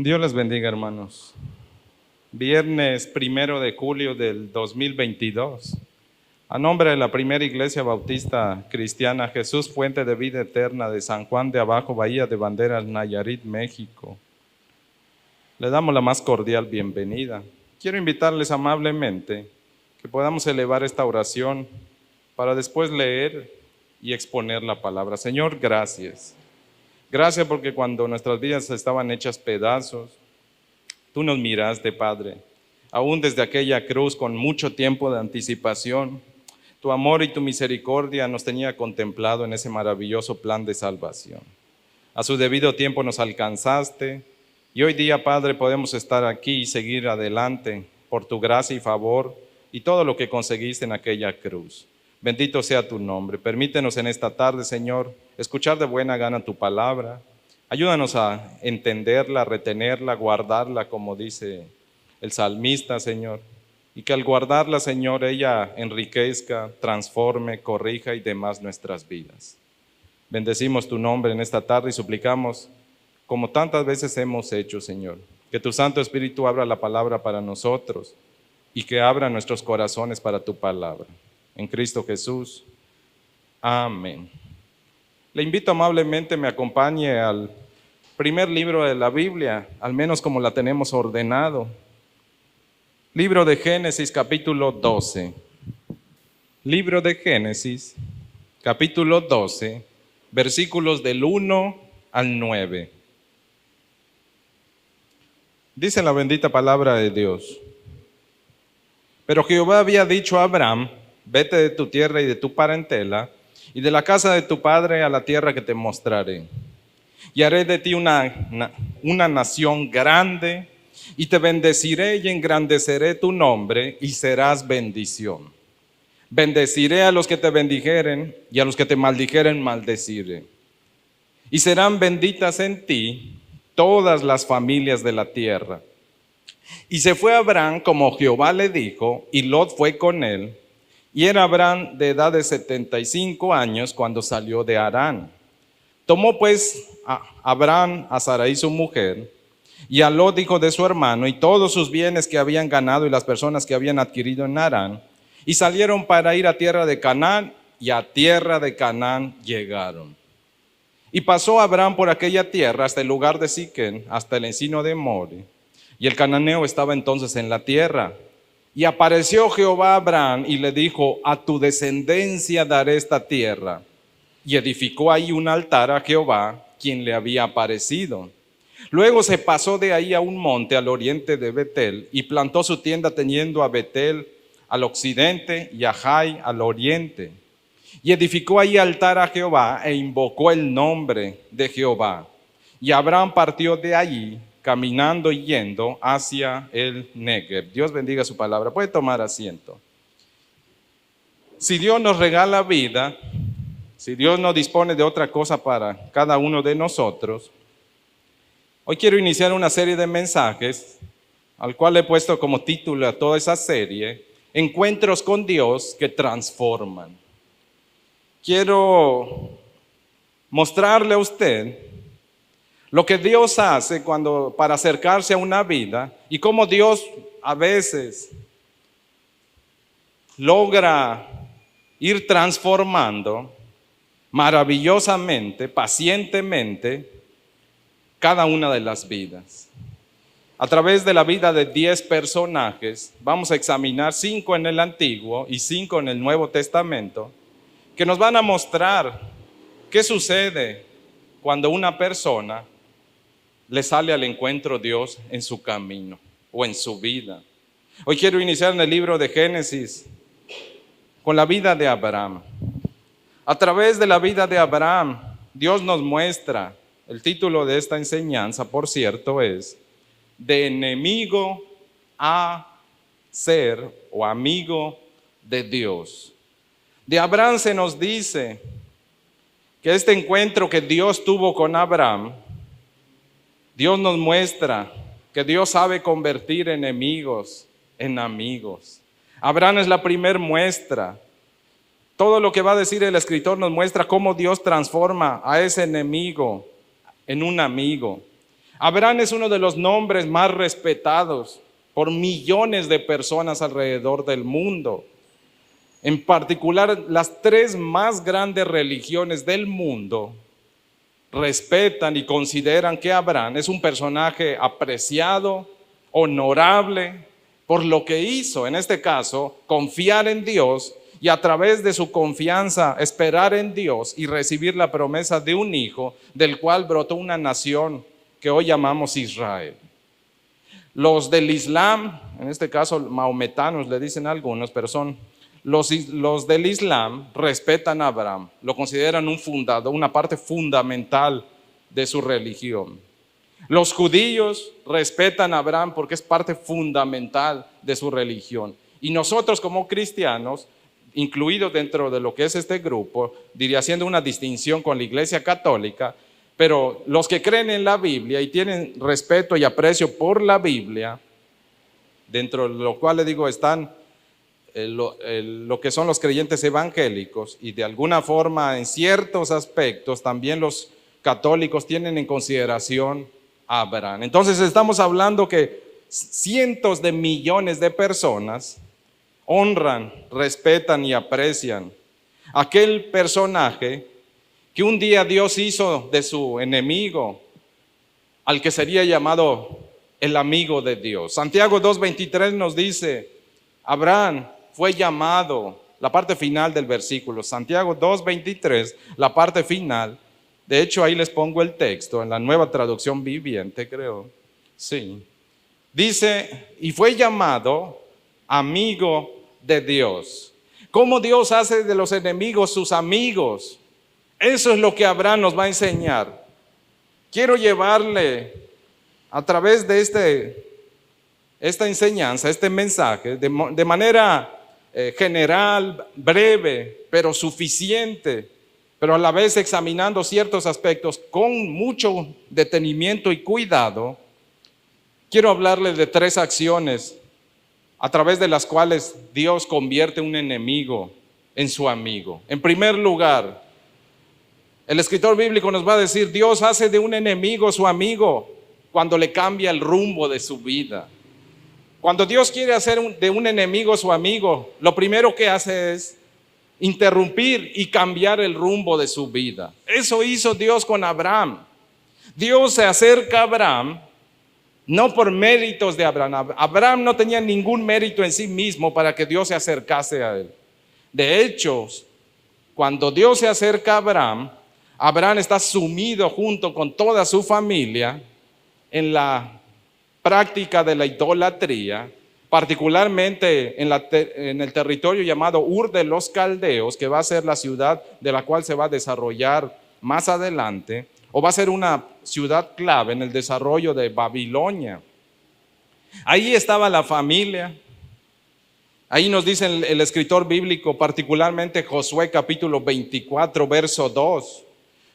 Dios les bendiga, hermanos. Viernes 1 de julio del 2022. A nombre de la primera Iglesia Bautista Cristiana Jesús Fuente de Vida Eterna de San Juan de Abajo, Bahía de Banderas, Nayarit, México, le damos la más cordial bienvenida. Quiero invitarles amablemente que podamos elevar esta oración para después leer y exponer la palabra. Señor, gracias. Gracias porque cuando nuestras vidas estaban hechas pedazos, tú nos miraste, Padre, aún desde aquella cruz con mucho tiempo de anticipación. Tu amor y tu misericordia nos tenía contemplado en ese maravilloso plan de salvación. A su debido tiempo nos alcanzaste y hoy día, Padre, podemos estar aquí y seguir adelante por tu gracia y favor y todo lo que conseguiste en aquella cruz. Bendito sea tu nombre. Permítenos en esta tarde, Señor, escuchar de buena gana tu palabra. Ayúdanos a entenderla, retenerla, guardarla, como dice el salmista, Señor. Y que al guardarla, Señor, ella enriquezca, transforme, corrija y demás nuestras vidas. Bendecimos tu nombre en esta tarde y suplicamos, como tantas veces hemos hecho, Señor, que tu Santo Espíritu abra la palabra para nosotros y que abra nuestros corazones para tu palabra. En Cristo Jesús. Amén. Le invito amablemente me acompañe al primer libro de la Biblia, al menos como la tenemos ordenado. Libro de Génesis, capítulo 12. Libro de Génesis, capítulo 12, versículos del 1 al 9. Dice la bendita palabra de Dios. Pero Jehová había dicho a Abraham: vete de tu tierra y de tu parentela, y de la casa de tu padre a la tierra que te mostraré. Y haré de ti una nación grande, y te bendeciré y engrandeceré tu nombre, y serás bendición. Bendeciré a los que te bendijeren, y a los que te maldijeren maldeciré. Y serán benditas en ti todas las familias de la tierra. Y se fue Abraham como Jehová le dijo, y Lot fue con él. Y era Abraham de edad de 75 años cuando salió de Harán. Tomó pues a Abraham a Sarai su mujer, y a Lot hijo de su hermano, y todos sus bienes que habían ganado y las personas que habían adquirido en Harán, y salieron para ir a tierra de Canaán, y a tierra de Canaán llegaron. Y pasó Abraham por aquella tierra hasta el lugar de Siquén, hasta el encino de More. Y el cananeo estaba entonces en la tierra. Y apareció Jehová a Abraham y le dijo: a tu descendencia daré esta tierra. Y edificó ahí un altar a Jehová, quien le había aparecido. Luego se pasó de ahí a un monte al oriente de Betel y plantó su tienda teniendo a Betel al occidente y a Jai al oriente. Y edificó ahí altar a Jehová e invocó el nombre de Jehová. Y Abraham partió de allí, caminando y yendo hacia el Negev. Dios bendiga su palabra. Puede tomar asiento. Si Dios nos regala vida, si Dios no dispone de otra cosa para cada uno de nosotros, hoy quiero iniciar una serie de mensajes, al cual he puesto como título a toda esa serie: Encuentros con Dios que transforman. Quiero mostrarle a usted lo que Dios hace para acercarse a una vida y cómo Dios a veces logra ir transformando maravillosamente, pacientemente, cada una de las vidas. A través de la vida de 10 personajes, vamos a examinar 5 en el Antiguo y 5 en el Nuevo Testamento, que nos van a mostrar qué sucede cuando una persona le sale al encuentro Dios en su camino o en su vida. Hoy quiero iniciar en el libro de Génesis con la vida de Abraham. A través de la vida de Abraham, Dios nos muestra, el título de esta enseñanza, por cierto, es de enemigo a ser o amigo de Dios. De Abraham se nos dice que este encuentro que Dios tuvo con Abraham, Dios nos muestra que Dios sabe convertir enemigos en amigos. Abraham es la primer muestra. Todo lo que va a decir el escritor nos muestra cómo Dios transforma a ese enemigo en un amigo. Abraham es uno de los nombres más respetados por millones de personas alrededor del mundo. En particular, las tres más grandes religiones del mundo respetan y consideran que Abraham es un personaje apreciado, honorable, por lo que hizo, en este caso, confiar en Dios y a través de su confianza esperar en Dios y recibir la promesa de un hijo del cual brotó una nación que hoy llamamos Israel. Los del Islam, en este caso maometanos le dicen algunos, pero son los del Islam respetan a Abraham, lo consideran un fundador, una parte fundamental de su religión. Los judíos respetan a Abraham porque es parte fundamental de su religión. Y nosotros como cristianos, incluidos dentro de lo que es este grupo, diría haciendo una distinción con la Iglesia Católica, pero los que creen en la Biblia y tienen respeto y aprecio por la Biblia, dentro de lo cual les digo están lo que son los creyentes evangélicos y de alguna forma en ciertos aspectos también los católicos tienen en consideración a Abraham. Entonces estamos hablando que cientos de millones de personas honran, respetan y aprecian aquel personaje que un día Dios hizo de su enemigo al que sería llamado el amigo de Dios. Santiago 2:23 nos dice, Abraham fue llamado, la parte final del versículo, Santiago 2:23, la parte final, de hecho ahí les pongo el texto en la Nueva Traducción Viviente, creo, sí, dice, y fue llamado amigo de Dios. ¿Cómo Dios hace de los enemigos sus amigos? Eso es lo que Abraham nos va a enseñar. Quiero llevarle a través de esta enseñanza, este mensaje, de manera general, breve, pero suficiente, pero a la vez examinando ciertos aspectos con mucho detenimiento y cuidado. Quiero hablarles de tres acciones a través de las cuales Dios convierte un enemigo en su amigo. En primer lugar, el escritor bíblico nos va a decir, Dios hace de un enemigo su amigo cuando le cambia el rumbo de su vida. Cuando Dios quiere hacer de un enemigo su amigo, lo primero que hace es interrumpir y cambiar el rumbo de su vida. Eso hizo Dios con Abraham. Dios se acerca a Abraham, no por méritos de Abraham. Abraham no tenía ningún mérito en sí mismo para que Dios se acercase a él. De hecho, cuando Dios se acerca a Abraham, Abraham está sumido junto con toda su familia en la práctica de la idolatría, particularmente en el territorio llamado Ur de los Caldeos, que va a ser la ciudad de la cual se va a desarrollar más adelante, o va a ser una ciudad clave en el desarrollo de Babilonia. Ahí estaba la familia. Ahí nos dice el escritor bíblico, particularmente Josué capítulo 24, verso 2.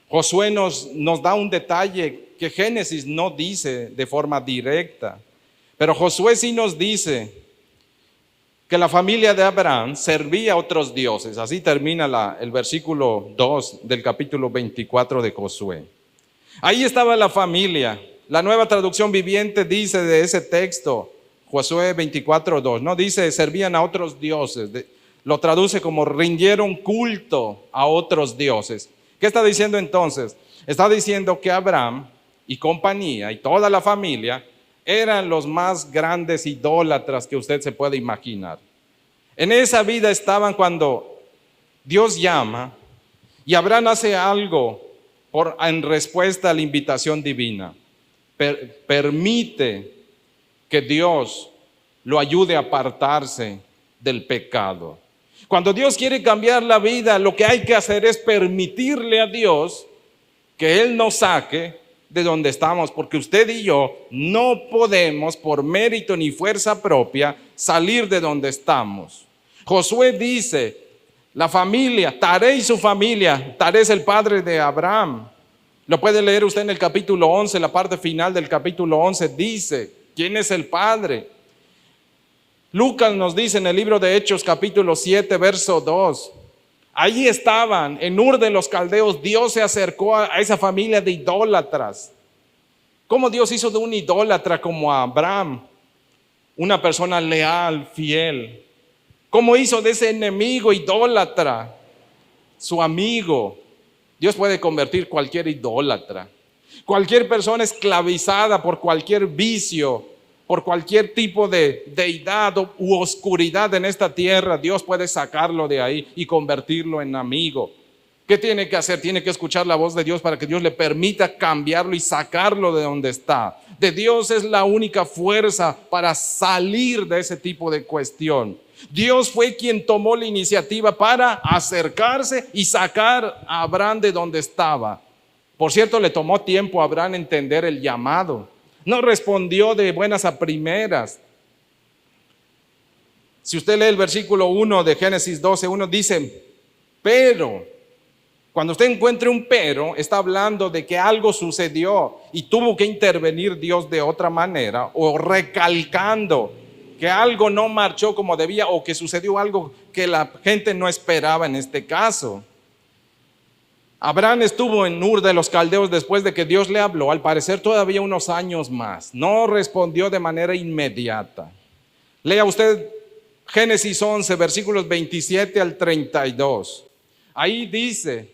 Josué nos da un detalle que Génesis no dice de forma directa, pero Josué sí nos dice que la familia de Abraham servía a otros dioses. Así termina el versículo 2 del capítulo 24 de Josué. Ahí estaba la familia. La Nueva Traducción Viviente dice de ese texto, Josué 24:2, no dice servían a otros dioses, lo traduce como rindieron culto a otros dioses. ¿Qué está diciendo entonces? Está diciendo que Abraham y compañía y toda la familia eran los más grandes idólatras que usted se puede imaginar. En esa vida estaban cuando Dios llama y Abraham hace algo en respuesta a la invitación divina. Permite que Dios lo ayude a apartarse del pecado. Cuando Dios quiere cambiar la vida, lo que hay que hacer es permitirle a Dios que Él nos saque de donde estamos, porque usted y yo no podemos por mérito ni fuerza propia salir de donde estamos. Josué dice, la familia, Taré y su familia, Taré es el padre de Abraham. Lo puede leer usted en el capítulo 11, la parte final del capítulo 11 dice, ¿quién es el padre? Lucas nos dice en el libro de Hechos capítulo 7, verso 2, allí estaban, en Ur de los Caldeos, Dios se acercó a esa familia de idólatras. Cómo Dios hizo de un idólatra como Abraham una persona leal, fiel. Cómo hizo de ese enemigo idólatra su amigo. Dios puede convertir cualquier idólatra, cualquier persona esclavizada por cualquier vicio, por cualquier tipo de deidad u oscuridad en esta tierra. Dios puede sacarlo de ahí y convertirlo en amigo. ¿Qué tiene que hacer? Tiene que escuchar la voz de Dios para que Dios le permita cambiarlo y sacarlo de donde está. De Dios es la única fuerza para salir de ese tipo de cuestión. Dios fue quien tomó la iniciativa para acercarse y sacar a Abraham de donde estaba. Por cierto, le tomó tiempo a Abraham entender el llamado. No respondió de buenas a primeras. Si usted lee el versículo 1 de Génesis 12:1, dice, pero... Cuando usted encuentre un pero, está hablando de que algo sucedió y tuvo que intervenir Dios de otra manera, o recalcando que algo no marchó como debía, o que sucedió algo que la gente no esperaba en este caso. Abraham estuvo en Ur de los Caldeos después de que Dios le habló, al parecer todavía unos años más. No respondió de manera inmediata. Lea usted Génesis 11, versículos 27 al 32. Ahí dice...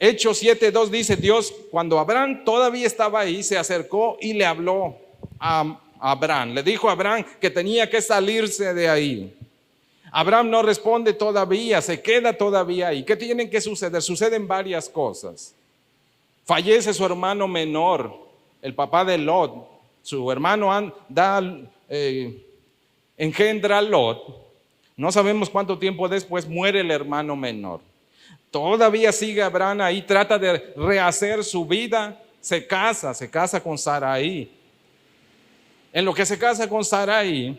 Hechos 7:2 dice, Dios, cuando Abraham todavía estaba ahí, se acercó y le habló a Abraham. Le dijo a Abraham que tenía que salirse de ahí. Abraham no responde todavía, se queda todavía ahí. ¿Qué tienen que suceder? Suceden varias cosas. Fallece su hermano menor, el papá de Lot. Su hermano engendra a Lot. No sabemos cuánto tiempo después muere el hermano menor. Todavía sigue Abraham ahí, trata de rehacer su vida, se casa con Sarai. En lo que se casa con Sarai,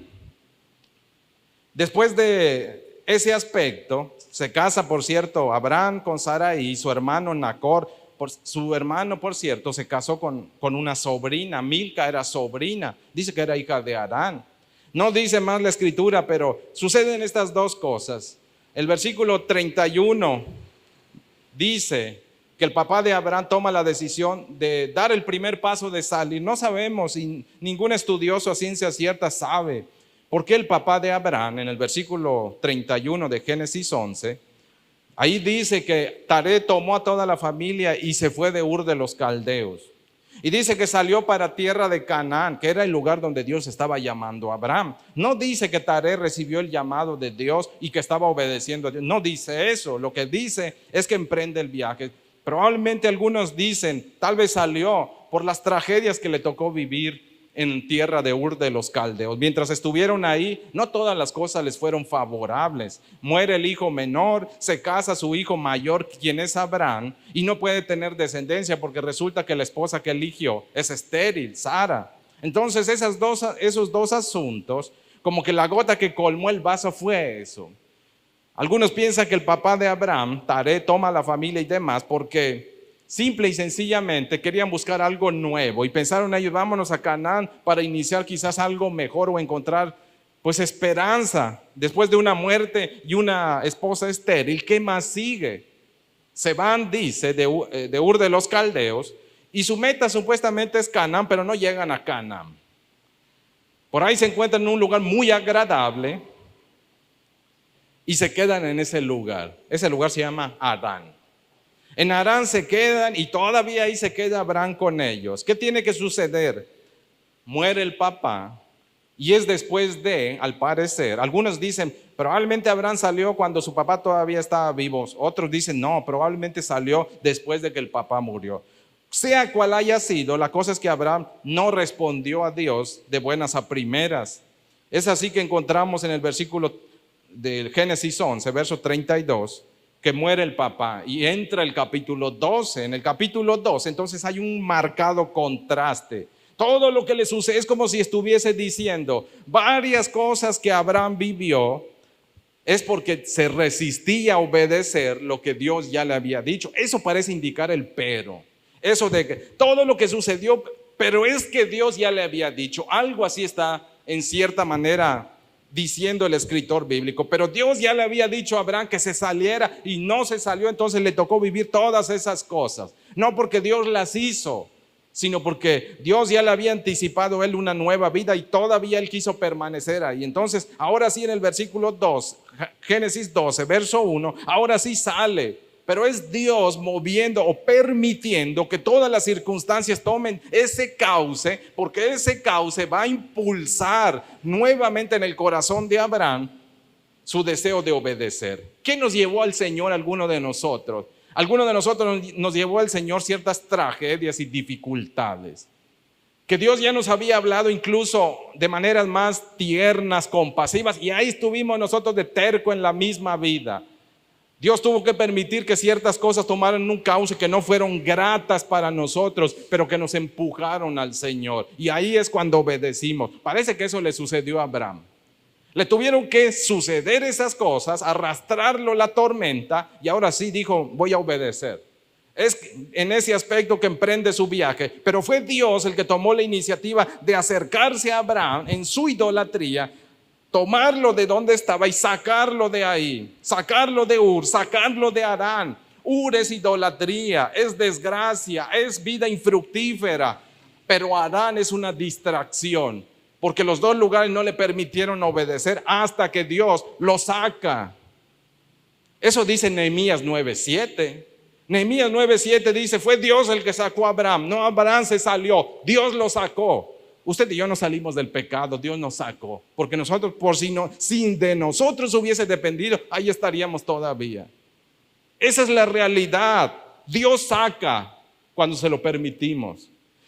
después de ese aspecto, se casa, por cierto, Abraham con Sarai y su hermano Nacor. Su hermano, por cierto, se casó con una sobrina. Milca era sobrina, dice que era hija de Harán. No dice más la escritura, pero suceden estas dos cosas. El versículo 31 dice que el papá de Abraham toma la decisión de dar el primer paso de salir. No sabemos, y ningún estudioso a ciencia cierta sabe por qué el papá de Abraham, en el versículo 31 de Génesis 11, ahí dice que Taré tomó a toda la familia y se fue de Ur de los Caldeos. Y dice que salió para tierra de Canaán, que era el lugar donde Dios estaba llamando a Abraham. No dice que Taré recibió el llamado de Dios y que estaba obedeciendo a Dios. No dice eso. Lo que dice es que emprende el viaje. Probablemente algunos dicen, tal vez salió por las tragedias que le tocó vivir en tierra de Ur de los Caldeos. Mientras estuvieron ahí, no todas las cosas les fueron favorables. Muere el hijo menor, se casa su hijo mayor, quien es Abraham, y no puede tener descendencia porque resulta que la esposa que eligió es estéril, Sara. Entonces esos dos asuntos, como que la gota que colmó el vaso fue eso. Algunos piensan que el papá de Abraham, Taré, toma a la familia y demás porque simple y sencillamente querían buscar algo nuevo y pensaron ellos, vámonos a Canaán para iniciar quizás algo mejor o encontrar pues esperanza después de una muerte y una esposa estéril. ¿Qué más sigue? Se van, dice, de Ur de los Caldeos, y su meta supuestamente es Canaán, pero no llegan a Canaán. Por ahí se encuentran en un lugar muy agradable y se quedan en ese lugar. Ese lugar se llama Harán. En Harán se quedan y todavía ahí se queda Abraham con ellos. ¿Qué tiene que suceder? Muere el papá y es después de, al parecer, algunos dicen, probablemente Abraham salió cuando su papá todavía estaba vivo. Otros dicen, no, probablemente salió después de que el papá murió. Sea cual haya sido, la cosa es que Abraham no respondió a Dios de buenas a primeras. Es así que encontramos en el versículo del Génesis 11, verso 32, que muere el papá y entra el capítulo 12. En el capítulo 12 entonces hay un marcado contraste. Todo lo que le sucede es como si estuviese diciendo varias cosas que Abraham vivió es porque se resistía a obedecer lo que Dios ya le había dicho. Eso parece indicar el pero. Eso de que todo lo que sucedió, pero es que Dios ya le había dicho. Algo así está en cierta manera diciendo el escritor bíblico, pero Dios ya le había dicho a Abraham que se saliera y no se salió, entonces le tocó vivir todas esas cosas, no porque Dios las hizo, sino porque Dios ya le había anticipado a él una nueva vida y todavía él quiso permanecer ahí. Entonces, ahora sí en el versículo 2, Génesis 12, verso 1, ahora sí sale, pero es Dios moviendo o permitiendo que todas las circunstancias tomen ese cauce, porque ese cauce va a impulsar nuevamente en el corazón de Abraham su deseo de obedecer. ¿Qué nos llevó al Señor alguno de nosotros? Algunos de nosotros nos llevó al Señor ciertas tragedias y dificultades, que Dios ya nos había hablado incluso de maneras más tiernas, compasivas, y ahí estuvimos nosotros de terco en la misma vida. Dios tuvo que permitir que ciertas cosas tomaran un cauce que no fueron gratas para nosotros, pero que nos empujaron al Señor, y ahí es cuando obedecimos. Parece que eso le sucedió a Abraham. Le tuvieron que suceder esas cosas, arrastrarlo la tormenta, y ahora sí dijo, voy a obedecer. Es en ese aspecto que emprende su viaje, pero fue Dios el que tomó la iniciativa de acercarse a Abraham en su idolatría, tomarlo de donde estaba y sacarlo de ahí, sacarlo de Ur, sacarlo de Harán. Ur es idolatría, es desgracia, es vida infructífera, pero Harán es una distracción, porque los dos lugares no le permitieron obedecer hasta que Dios lo saca. Eso dice Nehemías 9:7. Nehemías 9:7 dice, fue Dios el que sacó a Abraham, no Abraham se salió, Dios lo sacó. Usted y yo no salimos del pecado, Dios nos sacó, porque nosotros, por si de nosotros hubiese dependido, ahí estaríamos todavía. Esa es la realidad. Dios saca cuando se lo permitimos.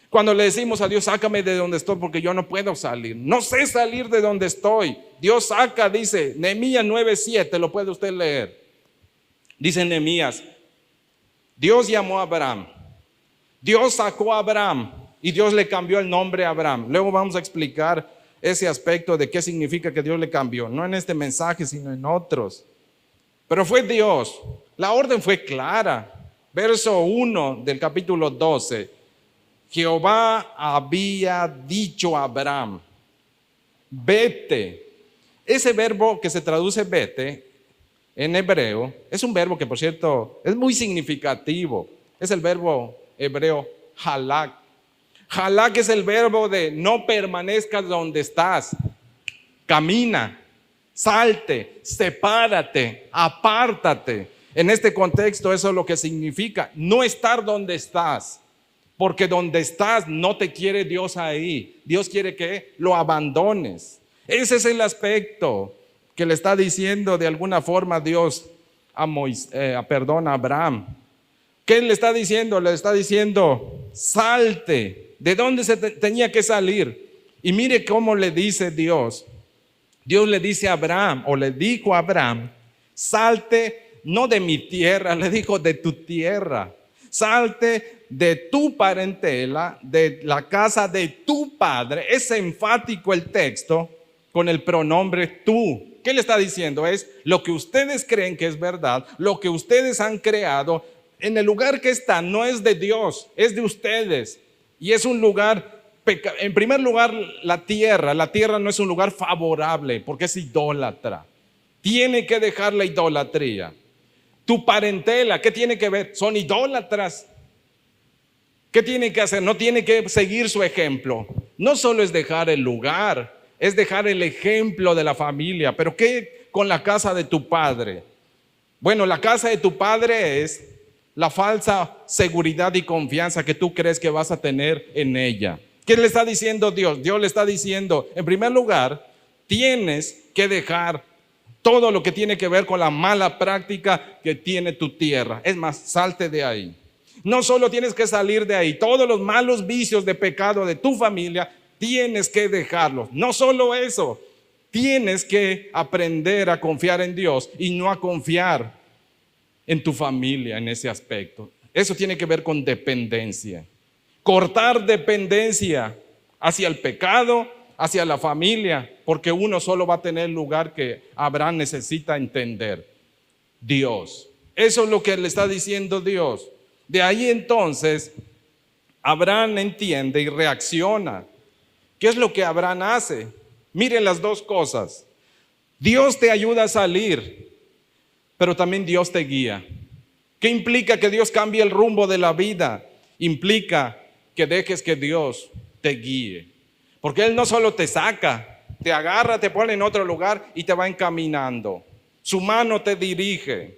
Cuando le decimos a Dios, sácame de donde estoy porque yo no puedo salir, no sé salir de donde estoy. Dios saca, dice Nehemías 9:7, lo puede usted leer. Dice Nehemías, Dios llamó a Abraham, Dios sacó a Abraham y Dios le cambió el nombre a Abraham. Luego vamos a explicar ese aspecto de qué significa que Dios le cambió, no en este mensaje sino en otros. Pero fue Dios, la orden fue clara. Verso 1 del capítulo 12. Jehová había dicho a Abraham, vete. Ese verbo que se traduce vete en hebreo es un verbo que, por cierto, es muy significativo. Es el verbo hebreo halak. Halak es el verbo de no permanezcas donde estás. Camina, salte, sepárate, apártate. En este contexto eso es lo que significa no estar donde estás. Porque donde estás no te quiere Dios ahí. Dios quiere que lo abandones. Ese es el aspecto que le está diciendo de alguna forma Dios a Abraham. ¿Qué le está diciendo? Le está diciendo, salte. ¿De dónde se tenía que salir? Y mire cómo le dice Dios. Dios le dice a Abraham, o le dijo a Abraham, salte no de mi tierra, le dijo de tu tierra. Salte de tu parentela, de la casa de tu padre. Es enfático el texto con el pronombre tú. ¿Qué le está diciendo? Es lo que ustedes creen que es verdad, lo que ustedes han creado. En el lugar que están no es de Dios, es de ustedes. Y es un lugar, en primer lugar, la tierra no es un lugar favorable porque es idólatra. Tiene que dejar la idolatría. Tu parentela, ¿qué tiene que ver? Son idólatras. ¿Qué tiene que hacer? No tiene que seguir su ejemplo. No solo es dejar el lugar, es dejar el ejemplo de la familia. Pero ¿qué con la casa de tu padre? Bueno, la casa de tu padre es la falsa seguridad y confianza que tú crees que vas a tener en ella. ¿Qué le está diciendo Dios? Dios le está diciendo, en primer lugar, tienes que dejar todo lo que tiene que ver con la mala práctica que tiene tu tierra. Es más, salte de ahí. No solo tienes que salir de ahí, todos los malos vicios de pecado de tu familia, tienes que dejarlos. No solo eso, tienes que aprender a confiar en Dios y no a confiar en tu familia en ese aspecto. Eso tiene que ver con dependencia. Cortar dependencia hacia el pecado, hacia la familia, porque uno solo va a tener el lugar que Abraham necesita entender: Dios. Eso es lo que le está diciendo Dios. De ahí entonces Abraham entiende y reacciona. ¿Qué es lo que Abraham hace? Miren las dos cosas. Dios te ayuda a salir, pero también Dios te guía. ¿Qué implica que Dios cambie el rumbo de la vida? Implica que dejes que Dios te guíe. Porque Él no solo te saca, te agarra, te pone en otro lugar y te va encaminando. Su mano te dirige.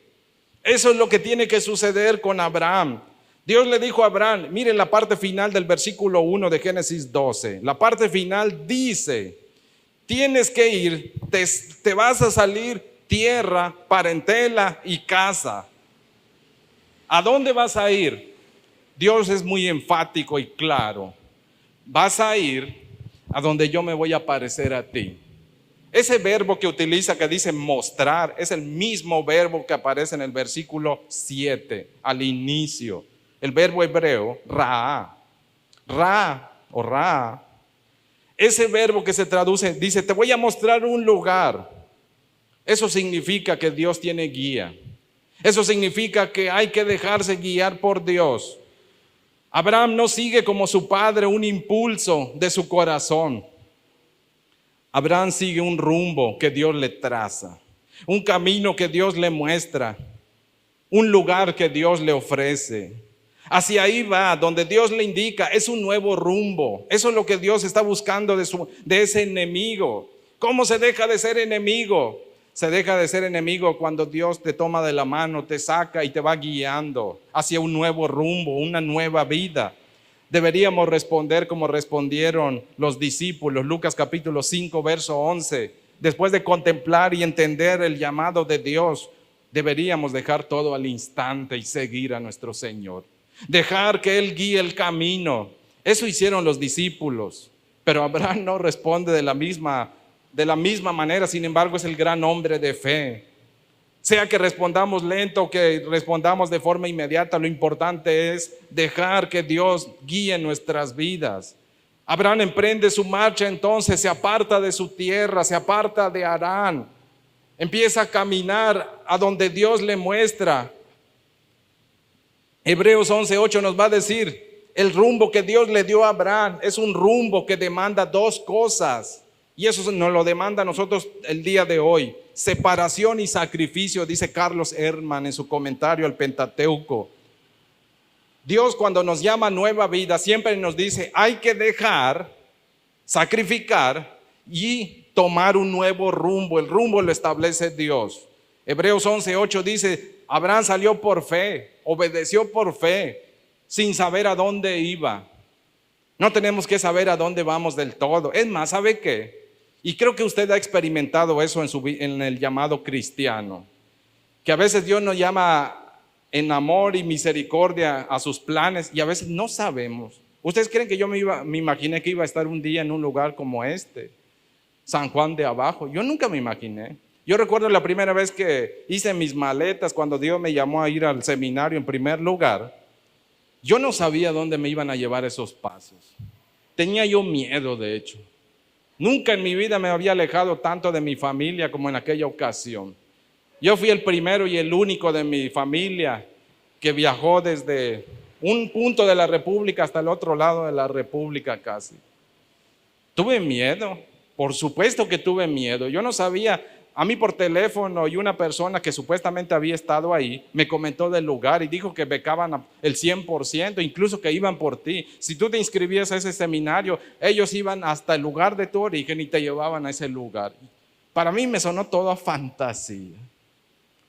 Eso es lo que tiene que suceder con Abraham. Dios le dijo a Abraham, miren la parte final del versículo 1 de Génesis 12. La parte final dice, tienes que ir, te vas a salir tierra, parentela y casa. ¿A dónde vas a ir? Dios es muy enfático y claro. Vas a ir a donde yo me voy a aparecer a ti. Ese verbo que utiliza, que dice mostrar, es el mismo verbo que aparece en el versículo 7, al inicio. El verbo hebreo, ra o ra. Ese verbo que se traduce, dice, te voy a mostrar un lugar. Eso significa que Dios tiene guía. Eso significa que hay que dejarse guiar por Dios. Abraham no sigue como su padre un impulso de su corazón. Abraham sigue un rumbo que Dios le traza, un camino que Dios le muestra, un lugar que Dios le ofrece. Hacia ahí va, donde Dios le indica, es un nuevo rumbo. Eso es lo que Dios está buscando de ese enemigo. ¿Cómo se deja de ser enemigo? Se deja de ser enemigo cuando Dios te toma de la mano, te saca y te va guiando hacia un nuevo rumbo, una nueva vida. Deberíamos responder como respondieron los discípulos. Lucas capítulo 5, verso 11. Después de contemplar y entender el llamado de Dios, deberíamos dejar todo al instante y seguir a nuestro Señor. Dejar que Él guíe el camino. Eso hicieron los discípulos. Pero Abraham no responde de la misma manera. Sin embargo, es el gran hombre de fe. Sea que respondamos lento o que respondamos de forma inmediata, lo importante es dejar que Dios guíe nuestras vidas. Abraham emprende su marcha, entonces se aparta de su tierra, se aparta de Harán, empieza a caminar a donde Dios le muestra. Hebreos 11:8 nos va a decir, el rumbo que Dios le dio a Abraham es un rumbo que demanda dos cosas. Y eso nos lo demanda a nosotros el día de hoy. Separación y sacrificio, dice Carlos Herman en su comentario al Pentateuco. Dios, cuando nos llama a nueva vida, siempre nos dice, hay que dejar, sacrificar y tomar un nuevo rumbo. El rumbo lo establece Dios. Hebreos 11:8 dice, Abraham salió por fe, obedeció por fe, sin saber a dónde iba. No tenemos que saber a dónde vamos del todo. Es más, ¿sabe qué? Y creo que usted ha experimentado eso en el llamado cristiano, que a veces Dios nos llama en amor y misericordia a sus planes y a veces no sabemos. ¿Ustedes creen que yo me imaginé que iba a estar un día en un lugar como este, San Juan de Abajo? Yo nunca me imaginé. Yo recuerdo la primera vez que hice mis maletas cuando Dios me llamó a ir al seminario en primer lugar. Yo no sabía dónde me iban a llevar esos pasos. Tenía yo miedo, de hecho. Nunca en mi vida me había alejado tanto de mi familia como en aquella ocasión. Yo fui el primero y el único de mi familia que viajó desde un punto de la República hasta el otro lado de la República casi. Tuve miedo, por supuesto que tuve miedo. Yo no sabía, a mí por teléfono y una persona que supuestamente había estado ahí me comentó del lugar y dijo que becaban el 100%, incluso que iban por ti. Si tú te inscribías a ese seminario, ellos iban hasta el lugar de tu origen y te llevaban a ese lugar. Para mí me sonó todo a fantasía.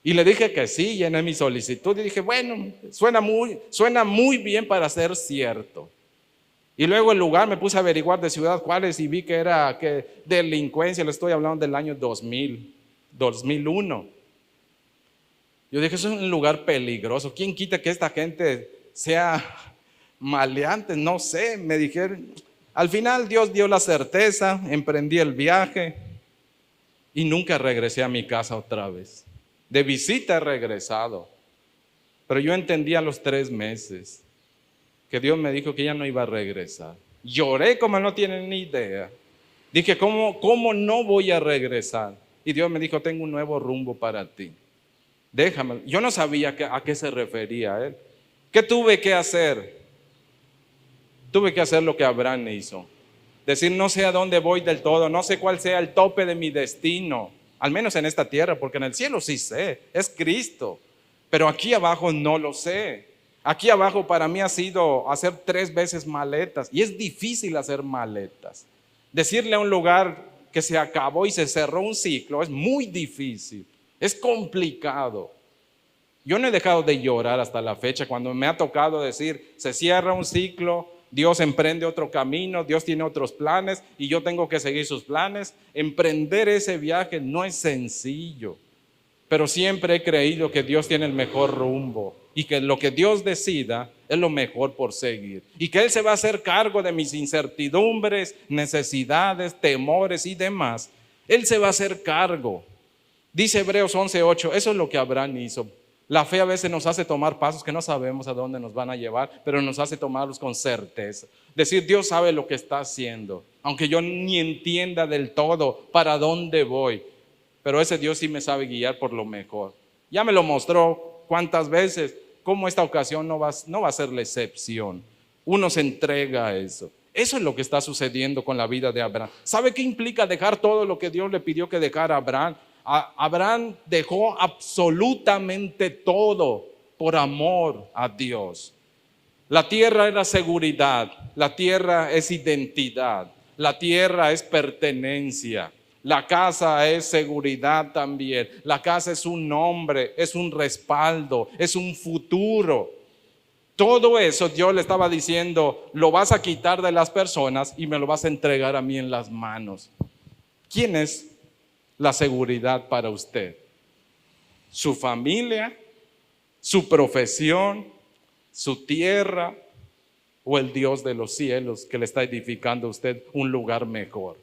Y le dije que sí, llené mi solicitud y dije, bueno, suena muy bien para ser cierto. Y luego el lugar me puse a averiguar de Ciudad Juárez y vi que era delincuencia, le estoy hablando del año 2001. Yo dije, eso es un lugar peligroso. ¿Quién quita que esta gente sea maleante? No sé, me dijeron. Al final Dios dio la certeza, emprendí el viaje y nunca regresé a mi casa otra vez. De visita he regresado, pero yo entendí a los 3 meses que Dios me dijo que ya no iba a regresar. Lloré como no tienen ni idea. Dije, ¿cómo no voy a regresar? Y Dios me dijo, tengo un nuevo rumbo para ti. Déjame. Yo no sabía a qué se refería Él. ¿Qué tuve que hacer? Tuve que hacer lo que Abraham hizo. Decir, no sé a dónde voy del todo, no sé cuál sea el tope de mi destino. Al menos en esta tierra, porque en el cielo sí sé, es Cristo. Pero aquí abajo no lo sé. Aquí abajo para mí ha sido hacer 3 veces maletas y es difícil hacer maletas. Decirle a un lugar que se acabó y se cerró un ciclo es muy difícil, es complicado. Yo no he dejado de llorar hasta la fecha cuando me ha tocado decir, se cierra un ciclo, Dios emprende otro camino, Dios tiene otros planes y yo tengo que seguir sus planes. Emprender ese viaje no es sencillo, pero siempre he creído que Dios tiene el mejor rumbo y que lo que Dios decida es lo mejor por seguir y que Él se va a hacer cargo de mis incertidumbres, necesidades, temores y demás. Él se va a hacer cargo. Dice Hebreos 11:8, eso es lo que Abraham hizo. La fe a veces nos hace tomar pasos que no sabemos a dónde nos van a llevar, pero nos hace tomarlos con certeza. Decir, Dios sabe lo que está haciendo, aunque yo ni entienda del todo para dónde voy, pero ese Dios sí me sabe guiar por lo mejor. Ya me lo mostró cuántas veces, cómo esta ocasión no va a ser la excepción. Uno se entrega a eso. Eso es lo que está sucediendo con la vida de Abraham. ¿Sabe qué implica dejar todo lo que Dios le pidió que dejara a Abraham? Abraham dejó absolutamente todo por amor a Dios. La tierra era seguridad, la tierra es identidad, la tierra es pertenencia, la casa es seguridad también, la casa es un nombre, es un respaldo, es un futuro. Todo eso Dios le estaba diciendo, lo vas a quitar de las personas y me lo vas a entregar a mí en las manos. ¿Quién es la seguridad para usted? ¿Su familia? ¿Su profesión? ¿Su tierra? ¿O el Dios de los cielos que le está edificando a usted un lugar mejor?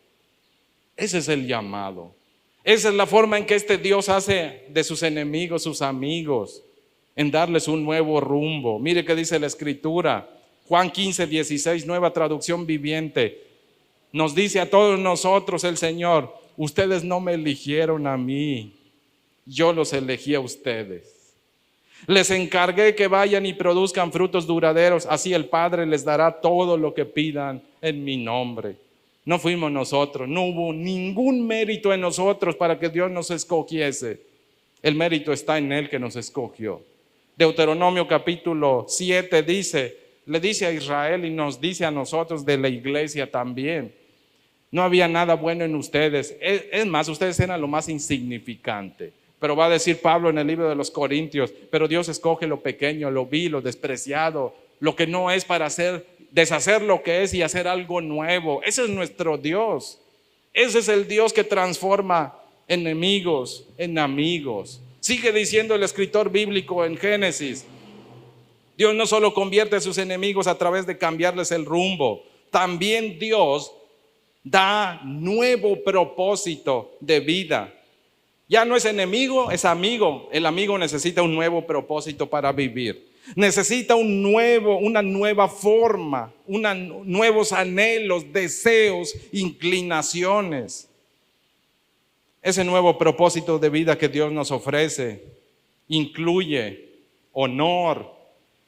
Ese es el llamado. Esa es la forma en que este Dios hace de sus enemigos sus amigos, en darles un nuevo rumbo. Mire qué dice la Escritura, Juan 15:16, nueva traducción viviente. Nos dice a todos nosotros el Señor, ustedes no me eligieron a mí, yo los elegí a ustedes. Les encargué que vayan y produzcan frutos duraderos, así el Padre les dará todo lo que pidan en mi nombre. No fuimos nosotros, no hubo ningún mérito en nosotros para que Dios nos escogiese. El mérito está en Él que nos escogió. Deuteronomio capítulo 7 le dice a Israel y nos dice a nosotros de la iglesia también. No había nada bueno en ustedes. Es más, ustedes eran lo más insignificante. Pero va a decir Pablo en el libro de los Corintios, pero Dios escoge lo pequeño, lo vil, lo despreciado, lo que no es para deshacer lo que es y hacer algo nuevo. Ese es nuestro Dios. Ese es el Dios que transforma enemigos en amigos. Sigue diciendo el escritor bíblico en Génesis, Dios no solo convierte a sus enemigos a través de cambiarles el rumbo, también Dios da nuevo propósito de vida. Ya no es enemigo, es amigo. El amigo necesita un nuevo propósito para vivir. Necesita una nueva forma, nuevos anhelos, deseos, inclinaciones. Ese nuevo propósito de vida que Dios nos ofrece incluye honor,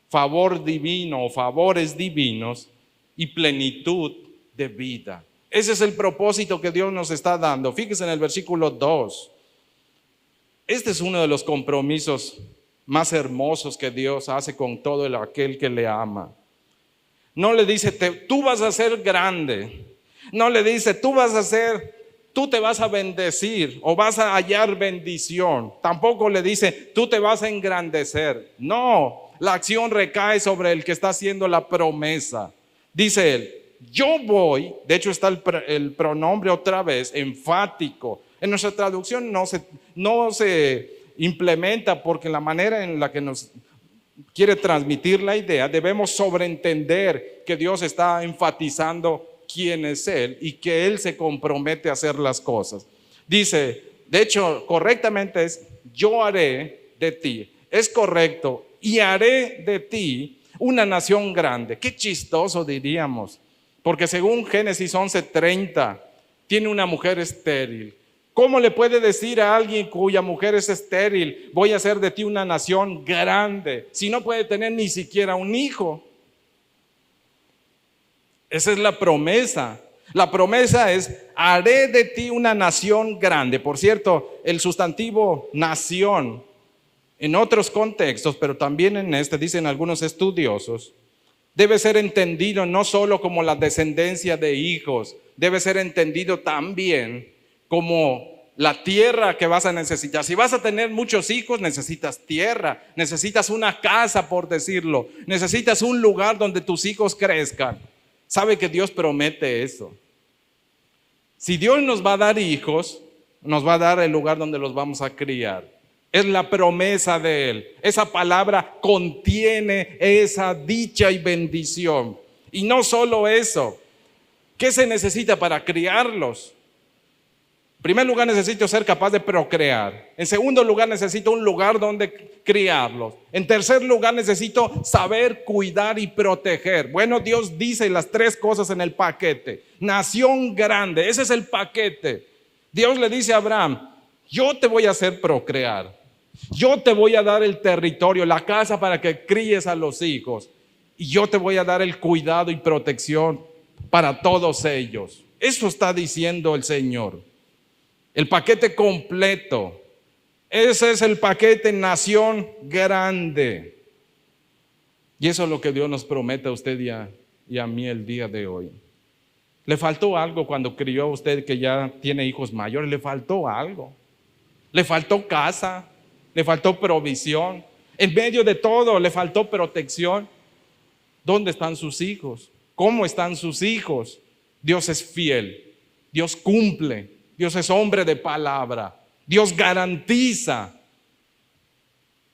favor divino o favores divinos y plenitud de vida. Ese es el propósito que Dios nos está dando. Fíjese en el versículo 2. Este es uno de los compromisos más hermosos que Dios hace con todo aquel que le ama. No le dice, tú vas a ser grande. No le dice, tú te vas a bendecir o vas a hallar bendición. Tampoco le dice, tú te vas a engrandecer. No, la acción recae sobre el que está haciendo la promesa. Dice él, yo voy, de hecho está el pronombre otra vez, enfático. En nuestra traducción no se implementa porque la manera en la que nos quiere transmitir la idea, debemos sobreentender que Dios está enfatizando quién es Él y que Él se compromete a hacer las cosas. Dice, de hecho, correctamente es, yo haré de ti. Es correcto, y haré de ti una nación grande. Qué chistoso diríamos, porque según Génesis 11:30, tiene una mujer estéril. ¿Cómo le puede decir a alguien cuya mujer es estéril, voy a hacer de ti una nación grande, si no puede tener ni siquiera un hijo? Esa es la promesa. La promesa es, haré de ti una nación grande. Por cierto, el sustantivo nación En otros contextos, pero también en este, dicen algunos estudiosos, debe ser entendido no solo como la descendencia de hijos, debe ser entendido también como la tierra que vas a necesitar. Si vas a tener muchos hijos, necesitas tierra, necesitas una casa, por decirlo, necesitas un lugar donde tus hijos crezcan. Sabe que Dios promete eso. Si Dios nos va a dar hijos, nos va a dar el lugar donde los vamos a criar. Es la promesa de Él. Esa palabra contiene esa dicha y bendición. Y no solo eso, ¿qué se necesita para criarlos? En primer lugar, necesito ser capaz de procrear. En segundo lugar, necesito un lugar donde criarlos. En tercer lugar, necesito saber cuidar y proteger. Bueno, Dios dice las tres cosas en el paquete. Nación grande, ese es el paquete. Dios le dice a Abraham, yo te voy a hacer procrear. Yo te voy a dar el territorio, la casa para que críes a los hijos. Y yo te voy a dar el cuidado y protección para todos ellos. Eso está diciendo el Señor. El paquete completo. Ese es el paquete nación grande. Y eso es lo que Dios nos promete a usted y a mí el día de hoy. ¿Le faltó algo cuando crió a usted que ya tiene hijos mayores? ¿Le faltó algo? ¿Le faltó casa? ¿Le faltó provisión? En medio de todo, ¿le faltó protección? ¿Dónde están sus hijos? ¿Cómo están sus hijos? Dios es fiel. Dios cumple. Dios es hombre de palabra. Dios garantiza.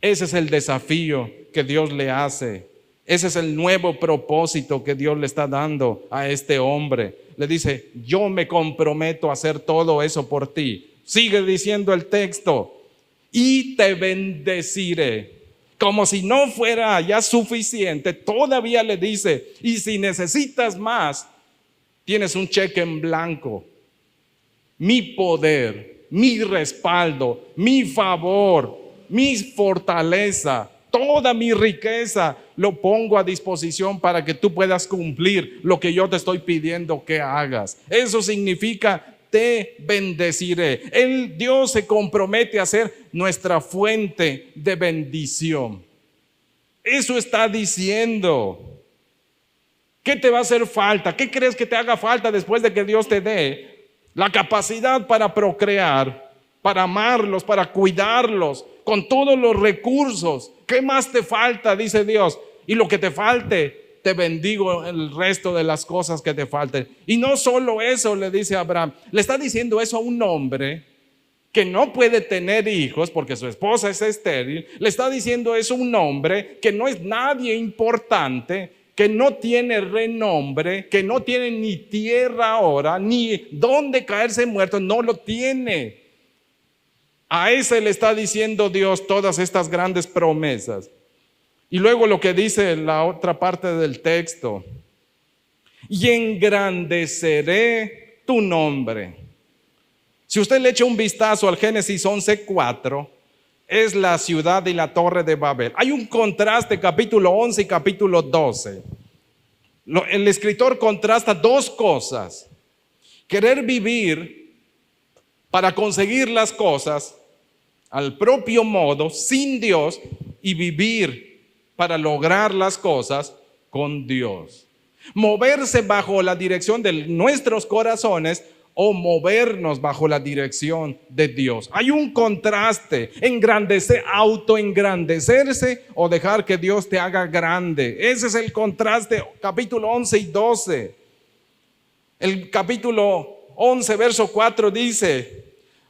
Ese es el desafío que Dios le hace. Ese es el nuevo propósito que Dios le está dando a este hombre. Le dice, yo me comprometo a hacer todo eso por ti. Sigue diciendo el texto. Y te bendeciré. Como si no fuera ya suficiente, todavía le dice, y si necesitas más, tienes un cheque en blanco. Mi poder, mi respaldo, mi favor, mi fortaleza, toda mi riqueza lo pongo a disposición para que tú puedas cumplir lo que yo te estoy pidiendo que hagas. Eso significa te bendeciré. Dios se compromete a ser nuestra fuente de bendición. Eso está diciendo. ¿Qué te va a hacer falta? ¿Qué crees que te haga falta después de que Dios te dé la capacidad para procrear, para amarlos, para cuidarlos, con todos los recursos? ¿Qué más te falta? Dice Dios. Y lo que te falte, te bendigo el resto de las cosas que te falten. Y no solo eso, le dice Abraham, le está diciendo eso a un hombre que no puede tener hijos porque su esposa es estéril. Le está diciendo eso a un hombre que no es nadie importante, que no tiene renombre, que no tiene ni tierra ahora, ni dónde caerse muerto, no lo tiene. A ese le está diciendo Dios todas estas grandes promesas. Y luego lo que dice la otra parte del texto, y engrandeceré tu nombre. Si usted le echa un vistazo al Génesis 11:4, es la ciudad y la torre de Babel. Hay un contraste, capítulo 11 y capítulo 12. El escritor contrasta dos cosas: querer vivir para conseguir las cosas al propio modo, sin Dios, y vivir para lograr las cosas con Dios. Moverse bajo la dirección de nuestros corazones o movernos bajo la dirección de Dios. Hay un contraste: autoengrandecerse o dejar que Dios te haga grande. Ese es el contraste, capítulo 11 y 12. El capítulo 11, verso 4 dice,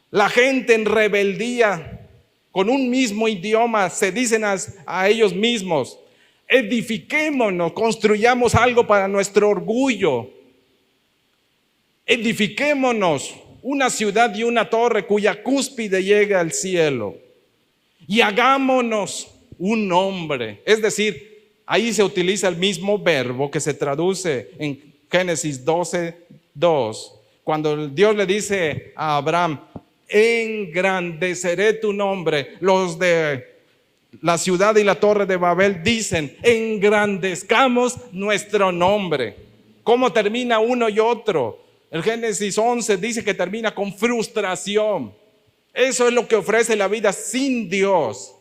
la gente en rebeldía, con un mismo idioma, se dicen a ellos mismos, edifiquémonos, construyamos algo para nuestro orgullo. Edifiquémonos una ciudad y una torre cuya cúspide llegue al cielo. Y hagámonos un nombre. Es decir, ahí se utiliza el mismo verbo que se traduce en Génesis 12:2. Cuando Dios le dice a Abraham, engrandeceré tu nombre. Los de la ciudad y la torre de Babel dicen, engrandezcamos nuestro nombre. ¿Cómo termina uno y otro? El Génesis 11 dice que termina con frustración. Eso es lo que ofrece la vida sin Dios.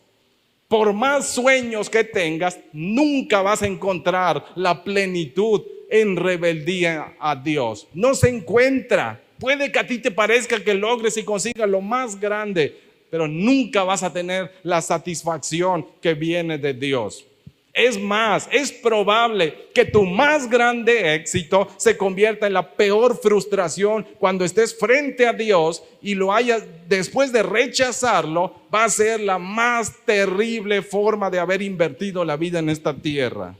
Por más sueños que tengas, nunca vas a encontrar la plenitud en rebeldía a Dios. No se encuentra. Puede que a ti te parezca que logres y consigas lo más grande, pero nunca vas a tener la satisfacción que viene de Dios. Es más, es probable que tu más grande éxito se convierta en la peor frustración cuando estés frente a Dios y lo hayas, después de rechazarlo, va a ser la más terrible forma de haber invertido la vida en esta tierra.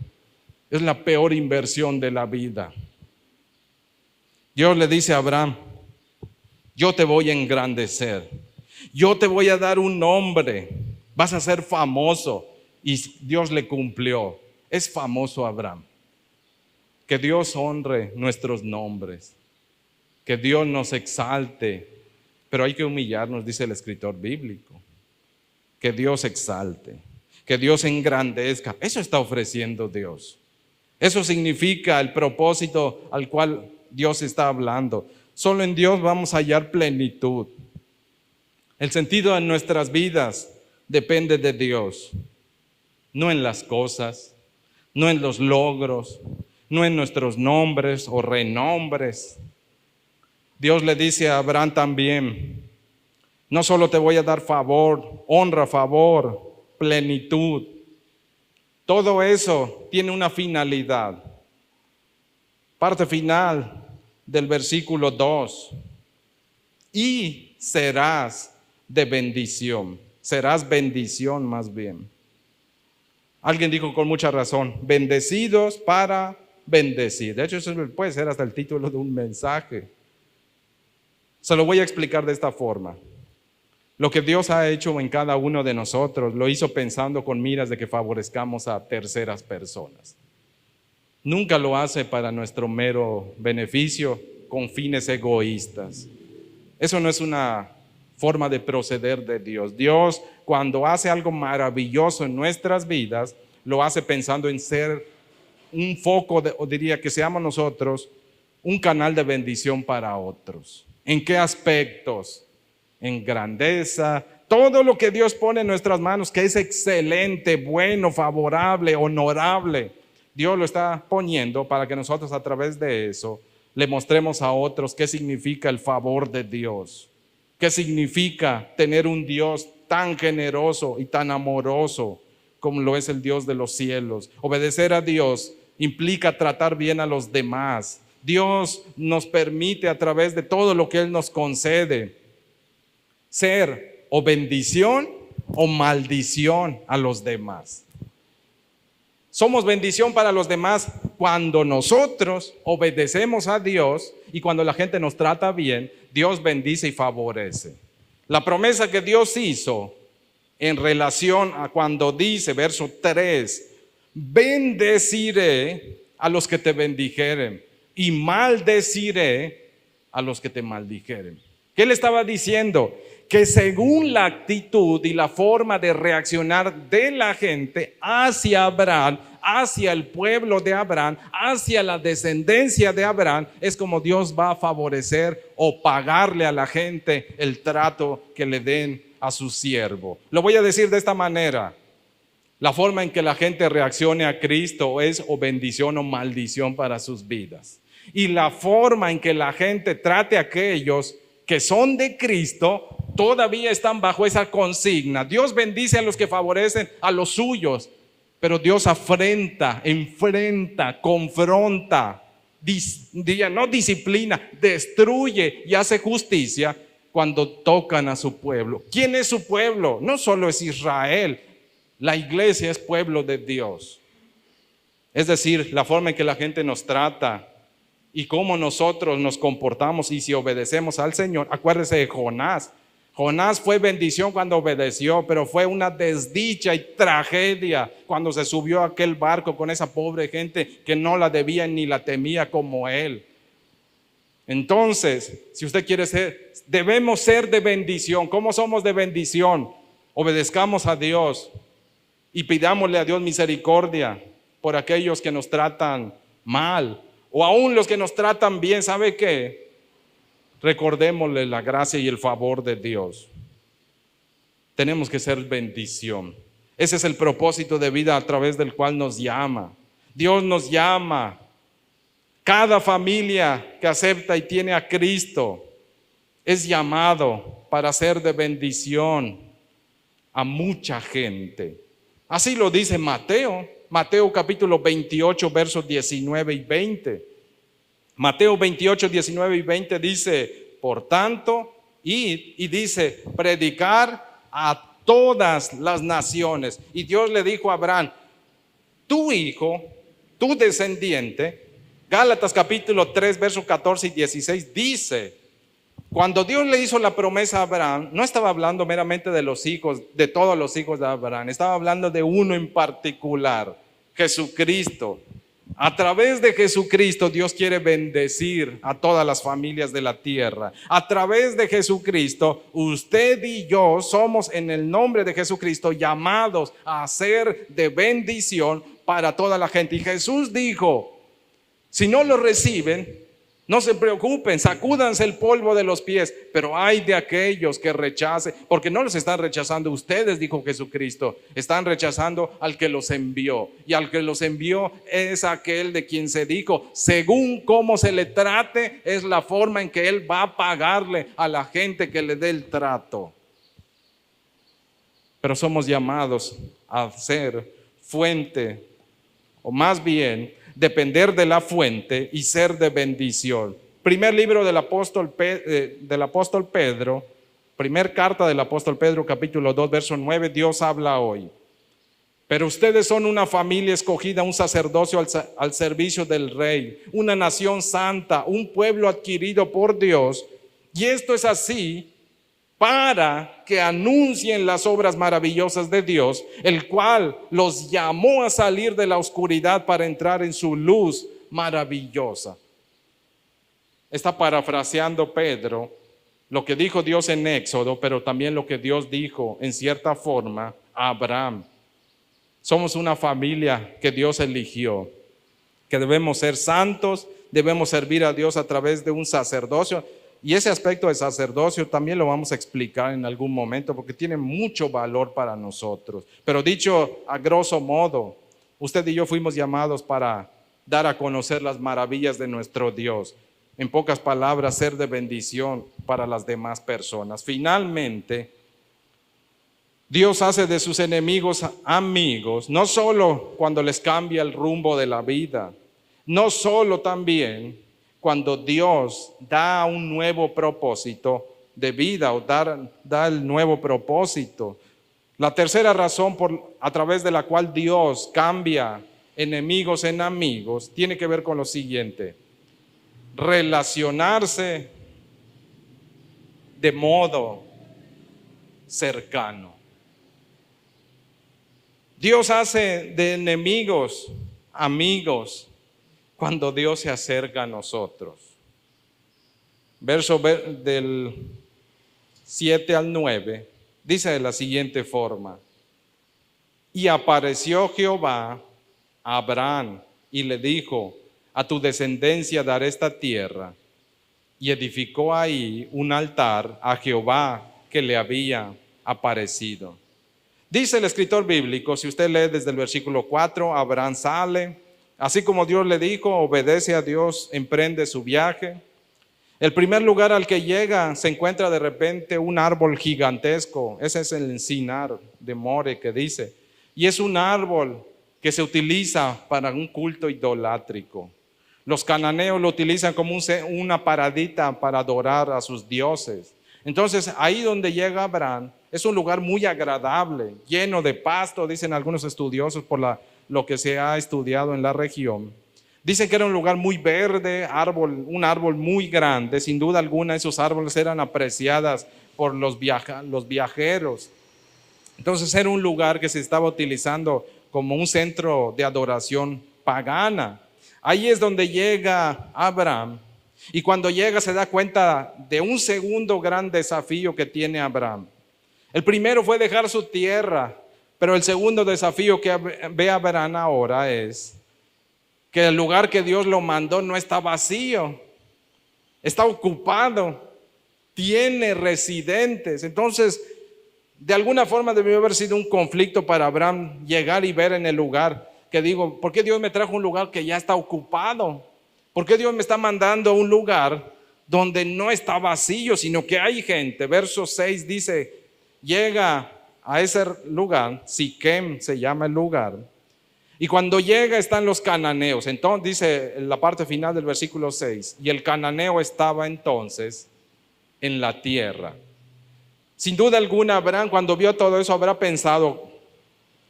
Es la peor inversión de la vida. Dios le dice a Abraham: yo te voy a engrandecer, yo te voy a dar un nombre, vas a ser famoso. Y Dios le cumplió. Es famoso Abraham. Que Dios honre nuestros nombres, que Dios nos exalte, pero hay que humillarnos, dice el escritor bíblico. Que Dios exalte, que Dios engrandezca. Eso está ofreciendo Dios. Eso significa el propósito al cual Dios está hablando. Solo en Dios vamos a hallar plenitud. El sentido de nuestras vidas depende de Dios. No en las cosas, no en los logros, no en nuestros nombres o renombres. Dios le dice a Abraham también: no solo te voy a dar favor, honra, favor, plenitud. Todo eso tiene una finalidad. Parte final del versículo 2. Y serás de bendición. Serás bendición más bien. Alguien dijo con mucha razón: bendecidos para bendecir. De hecho, eso puede ser hasta el título de un mensaje. Se lo voy a explicar de esta forma. Lo que Dios ha hecho en cada uno de nosotros, lo hizo pensando con miras de que favorezcamos a terceras personas. Nunca lo hace para nuestro mero beneficio, con fines egoístas. Eso no es una forma de proceder de Dios. Dios, cuando hace algo maravilloso en nuestras vidas, lo hace pensando en ser un foco, o diría que seamos nosotros un canal de bendición para otros. ¿En qué aspectos? En grandeza. Todo lo que Dios pone en nuestras manos, que es excelente, bueno, favorable, honorable, Dios lo está poniendo para que nosotros a través de eso le mostremos a otros qué significa el favor de Dios. ¿Qué significa tener un Dios tan generoso y tan amoroso como lo es el Dios de los cielos? Obedecer a Dios implica tratar bien a los demás. Dios nos permite a través de todo lo que Él nos concede ser o bendición o maldición a los demás. Somos bendición para los demás cuando nosotros obedecemos a Dios y cuando la gente nos trata bien, Dios bendice y favorece. La promesa que Dios hizo en relación a cuando dice, verso 3, bendeciré a los que te bendijeren y maldeciré a los que te maldijeren. ¿Qué le estaba diciendo? Que según la actitud y la forma de reaccionar de la gente hacia Abraham, hacia el pueblo de Abraham, hacia la descendencia de Abraham, es como Dios va a favorecer o pagarle a la gente el trato que le den a su siervo. Lo voy a decir de esta manera: la forma en que la gente reaccione a Cristo es o bendición o maldición para sus vidas. Y la forma en que la gente trate a aquellos que son de Cristo todavía están bajo esa consigna. Dios bendice a los que favorecen a los suyos, pero Dios afrenta, enfrenta, confronta, no disciplina, destruye y hace justicia cuando tocan a su pueblo. ¿Quién es su pueblo? No solo es Israel, la iglesia es pueblo de Dios. Es decir, la forma en que la gente nos trata y cómo nosotros nos comportamos y si obedecemos al Señor. Acuérdese de Jonás. Jonás fue bendición cuando obedeció, pero fue una desdicha y tragedia cuando se subió a aquel barco con esa pobre gente que no la debía ni la temía como él. Entonces, si usted quiere ser, debemos ser de bendición. ¿Cómo somos de bendición? Obedezcamos a Dios y pidámosle a Dios misericordia por aquellos que nos tratan mal o aún los que nos tratan bien. ¿Sabe qué? Recordémosle la gracia y el favor de Dios. Tenemos que ser bendición. Ese es el propósito de vida a través del cual nos llama. Dios nos llama. Cada familia que acepta y tiene a Cristo es llamado para ser de bendición a mucha gente. Así lo dice Mateo. Mateo capítulo 28, versos 19 y 20. Mateo 28, 19 y 20 dice, por tanto, id y dice, predicar a todas las naciones. Y Dios le dijo a Abraham, tu hijo, tu descendiente. Gálatas capítulo 3, versos 14 y 16 dice, cuando Dios le hizo la promesa a Abraham, no estaba hablando meramente de los hijos, de todos los hijos de Abraham, estaba hablando de uno en particular, Jesucristo. A través de Jesucristo Dios quiere bendecir a todas las familias de la tierra. A través de Jesucristo, usted y yo somos en el nombre de Jesucristo llamados a ser de bendición para toda la gente. Y Jesús dijo, si no lo reciben, no se preocupen, sacúdanse el polvo de los pies, pero hay de aquellos que rechacen, porque no los están rechazando ustedes, dijo Jesucristo, están rechazando al que los envió, y al que los envió es aquel de quien se dijo, según cómo se le trate, es la forma en que él va a pagarle a la gente que le dé el trato. Pero somos llamados a ser fuente, o más bien, depender de la fuente y ser de bendición. Primer libro del apóstol Pedro, primer carta del apóstol Pedro, capítulo 2, verso 9, Dios habla hoy. Pero ustedes son una familia escogida, un sacerdocio al servicio del Rey, una nación santa, un pueblo adquirido por Dios. Y esto es así para que anuncien las obras maravillosas de Dios, el cual los llamó a salir de la oscuridad para entrar en su luz maravillosa. Está parafraseando Pedro lo que dijo Dios en Éxodo, pero también lo que Dios dijo en cierta forma a Abraham. Somos una familia que Dios eligió, que debemos ser santos, debemos servir a Dios a través de un sacerdocio. Y ese aspecto de sacerdocio también lo vamos a explicar en algún momento porque tiene mucho valor para nosotros. Pero dicho a grosso modo, usted y yo fuimos llamados para dar a conocer las maravillas de nuestro Dios. En pocas palabras, ser de bendición para las demás personas. Finalmente, Dios hace de sus enemigos amigos, no solo cuando les cambia el rumbo de la vida, no solo también cuando Dios da un nuevo propósito de vida o da el nuevo propósito. La tercera razón a través de la cual Dios cambia enemigos en amigos tiene que ver con lo siguiente: relacionarse de modo cercano. Dios hace de enemigos amigos cuando Dios se acerca a nosotros. Verso del 7 al 9 dice de la siguiente forma: y apareció Jehová a Abraham y le dijo, a tu descendencia daré esta tierra. Y edificó ahí un altar a Jehová que le había aparecido. Dice el escritor bíblico, si usted lee desde el versículo 4, Abraham sale, así como Dios le dijo, obedece a Dios, emprende su viaje. El primer lugar al que llega se encuentra de repente un árbol gigantesco. Ese es el encinar de More que dice. Y es un árbol que se utiliza para un culto idolátrico. Los cananeos lo utilizan como una paradita para adorar a sus dioses. Entonces ahí donde llega Abraham es un lugar muy agradable, lleno de pasto, dicen algunos estudiosos por lo que se ha estudiado en la región. Dicen que era un lugar muy verde, un árbol muy grande. Sin duda alguna esos árboles eran apreciadas por los viajeros. Entonces era un lugar que se estaba utilizando como un centro de adoración pagana. Ahí es donde llega Abraham. Y cuando llega se da cuenta de un segundo gran desafío que tiene Abraham. El primero fue dejar su tierra, pero el segundo desafío que ve Abraham ahora es que el lugar que Dios lo mandó no está vacío, está ocupado, tiene residentes. Entonces De alguna forma debió haber sido un conflicto para Abraham llegar y ver en el lugar que digo, ¿por qué Dios me trajo a un lugar que ya está ocupado? ¿Por qué Dios me está mandando a un lugar donde no está vacío, sino que hay gente? Verso 6 dice, llega a ese lugar, Siquem se llama el lugar, y cuando llega están los cananeos. Entonces dice en la parte final del versículo 6, y el cananeo estaba entonces en la tierra. Sin duda alguna, Abraham, cuando vio todo eso, habrá pensado,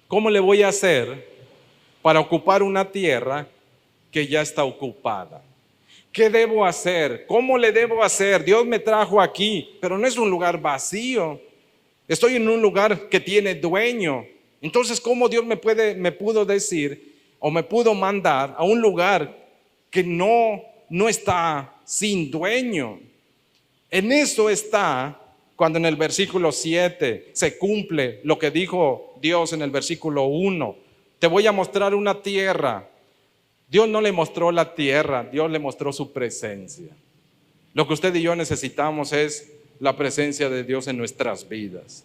¿cómo le voy a hacer para ocupar una tierra que ya está ocupada? ¿Qué debo hacer? ¿Cómo le debo hacer? Dios me trajo aquí, pero no es un lugar vacío. Estoy en un lugar que tiene dueño. Entonces, ¿cómo Dios me pudo decir o me pudo mandar a un lugar que no está sin dueño? En eso está cuando en el versículo 7 se cumple lo que dijo Dios en el versículo 1. Te voy a mostrar una tierra. Dios no le mostró la tierra, Dios le mostró su presencia. Lo que usted y yo necesitamos es la presencia de Dios en nuestras vidas.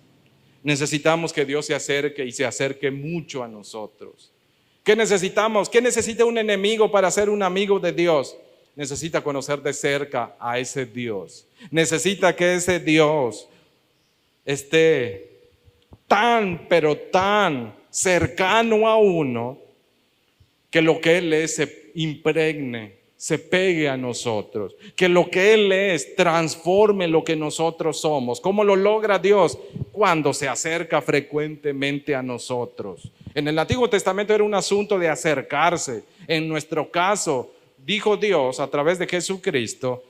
Necesitamos que Dios se acerque y se acerque mucho a nosotros. ¿Qué necesitamos? ¿Qué necesita un enemigo para ser un amigo de Dios? Necesita conocer de cerca a ese Dios. Necesita que ese Dios esté tan, pero tan cercano a uno, que lo que Él es se impregne, se pegue a nosotros, que lo que Él es transforme lo que nosotros somos. ¿Cómo lo logra Dios? Cuando se acerca frecuentemente a nosotros. En el Antiguo Testamento era un asunto de acercarse. En nuestro caso, dijo Dios a través de Jesucristo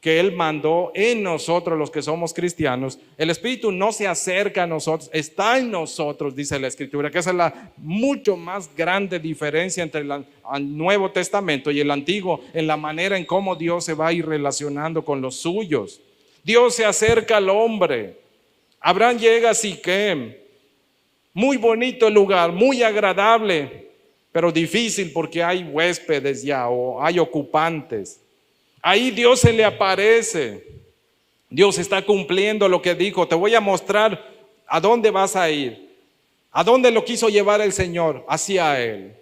que Él mandó en nosotros los que somos cristianos. El Espíritu no se acerca a nosotros, está en nosotros, dice la Escritura, que esa es la mucho más grande diferencia entre el Nuevo Testamento y el Antiguo, en la manera en cómo Dios se va a ir relacionando con los suyos. Dios se acerca al hombre. Abraham llega a Siquem, muy bonito el lugar, muy agradable, pero difícil porque hay huéspedes ya o hay ocupantes. Ahí Dios se le aparece. Dios está cumpliendo lo que dijo. Te voy a mostrar a dónde vas a ir. ¿A dónde lo quiso llevar el Señor? Hacia Él.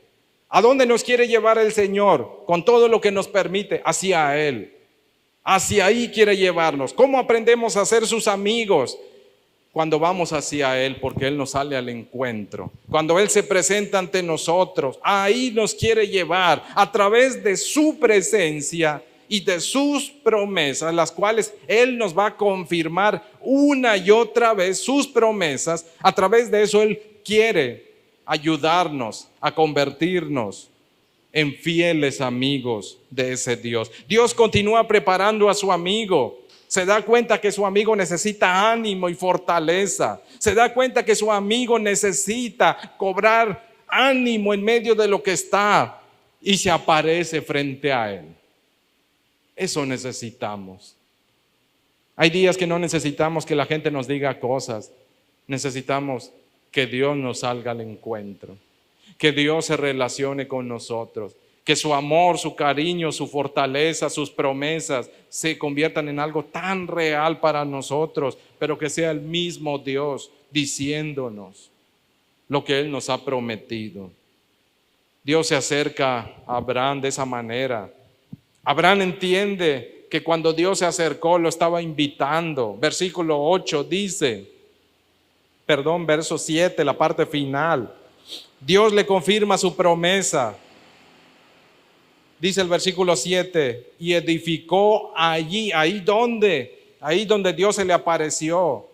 ¿A dónde nos quiere llevar el Señor? Con todo lo que nos permite, hacia Él. Hacia ahí quiere llevarnos. ¿Cómo aprendemos a ser sus amigos? Cuando vamos hacia Él, porque Él nos sale al encuentro. Cuando Él se presenta ante nosotros, ahí nos quiere llevar a través de su presencia y de sus promesas, las cuales Él nos va a confirmar una y otra vez sus promesas. A través de eso Él quiere ayudarnos a convertirnos en fieles amigos de ese Dios. Dios continúa preparando a su amigo. Se da cuenta que su amigo necesita ánimo y fortaleza. Se da cuenta que su amigo necesita cobrar ánimo en medio de lo que está, y se aparece frente a Él. Eso necesitamos. Hay días que no necesitamos que la gente nos diga cosas. Necesitamos que Dios nos salga al encuentro, que Dios se relacione con nosotros, que su amor, su cariño, su fortaleza, sus promesas se conviertan en algo tan real para nosotros, pero que sea el mismo Dios diciéndonos lo que Él nos ha prometido. Dios se acerca a Abraham de esa manera. Abraham entiende que cuando Dios se acercó lo estaba invitando. Versículo 8 dice, verso 7, la parte final. Dios le confirma su promesa. Dice el versículo 7, y edificó allí, ahí donde Dios se le apareció.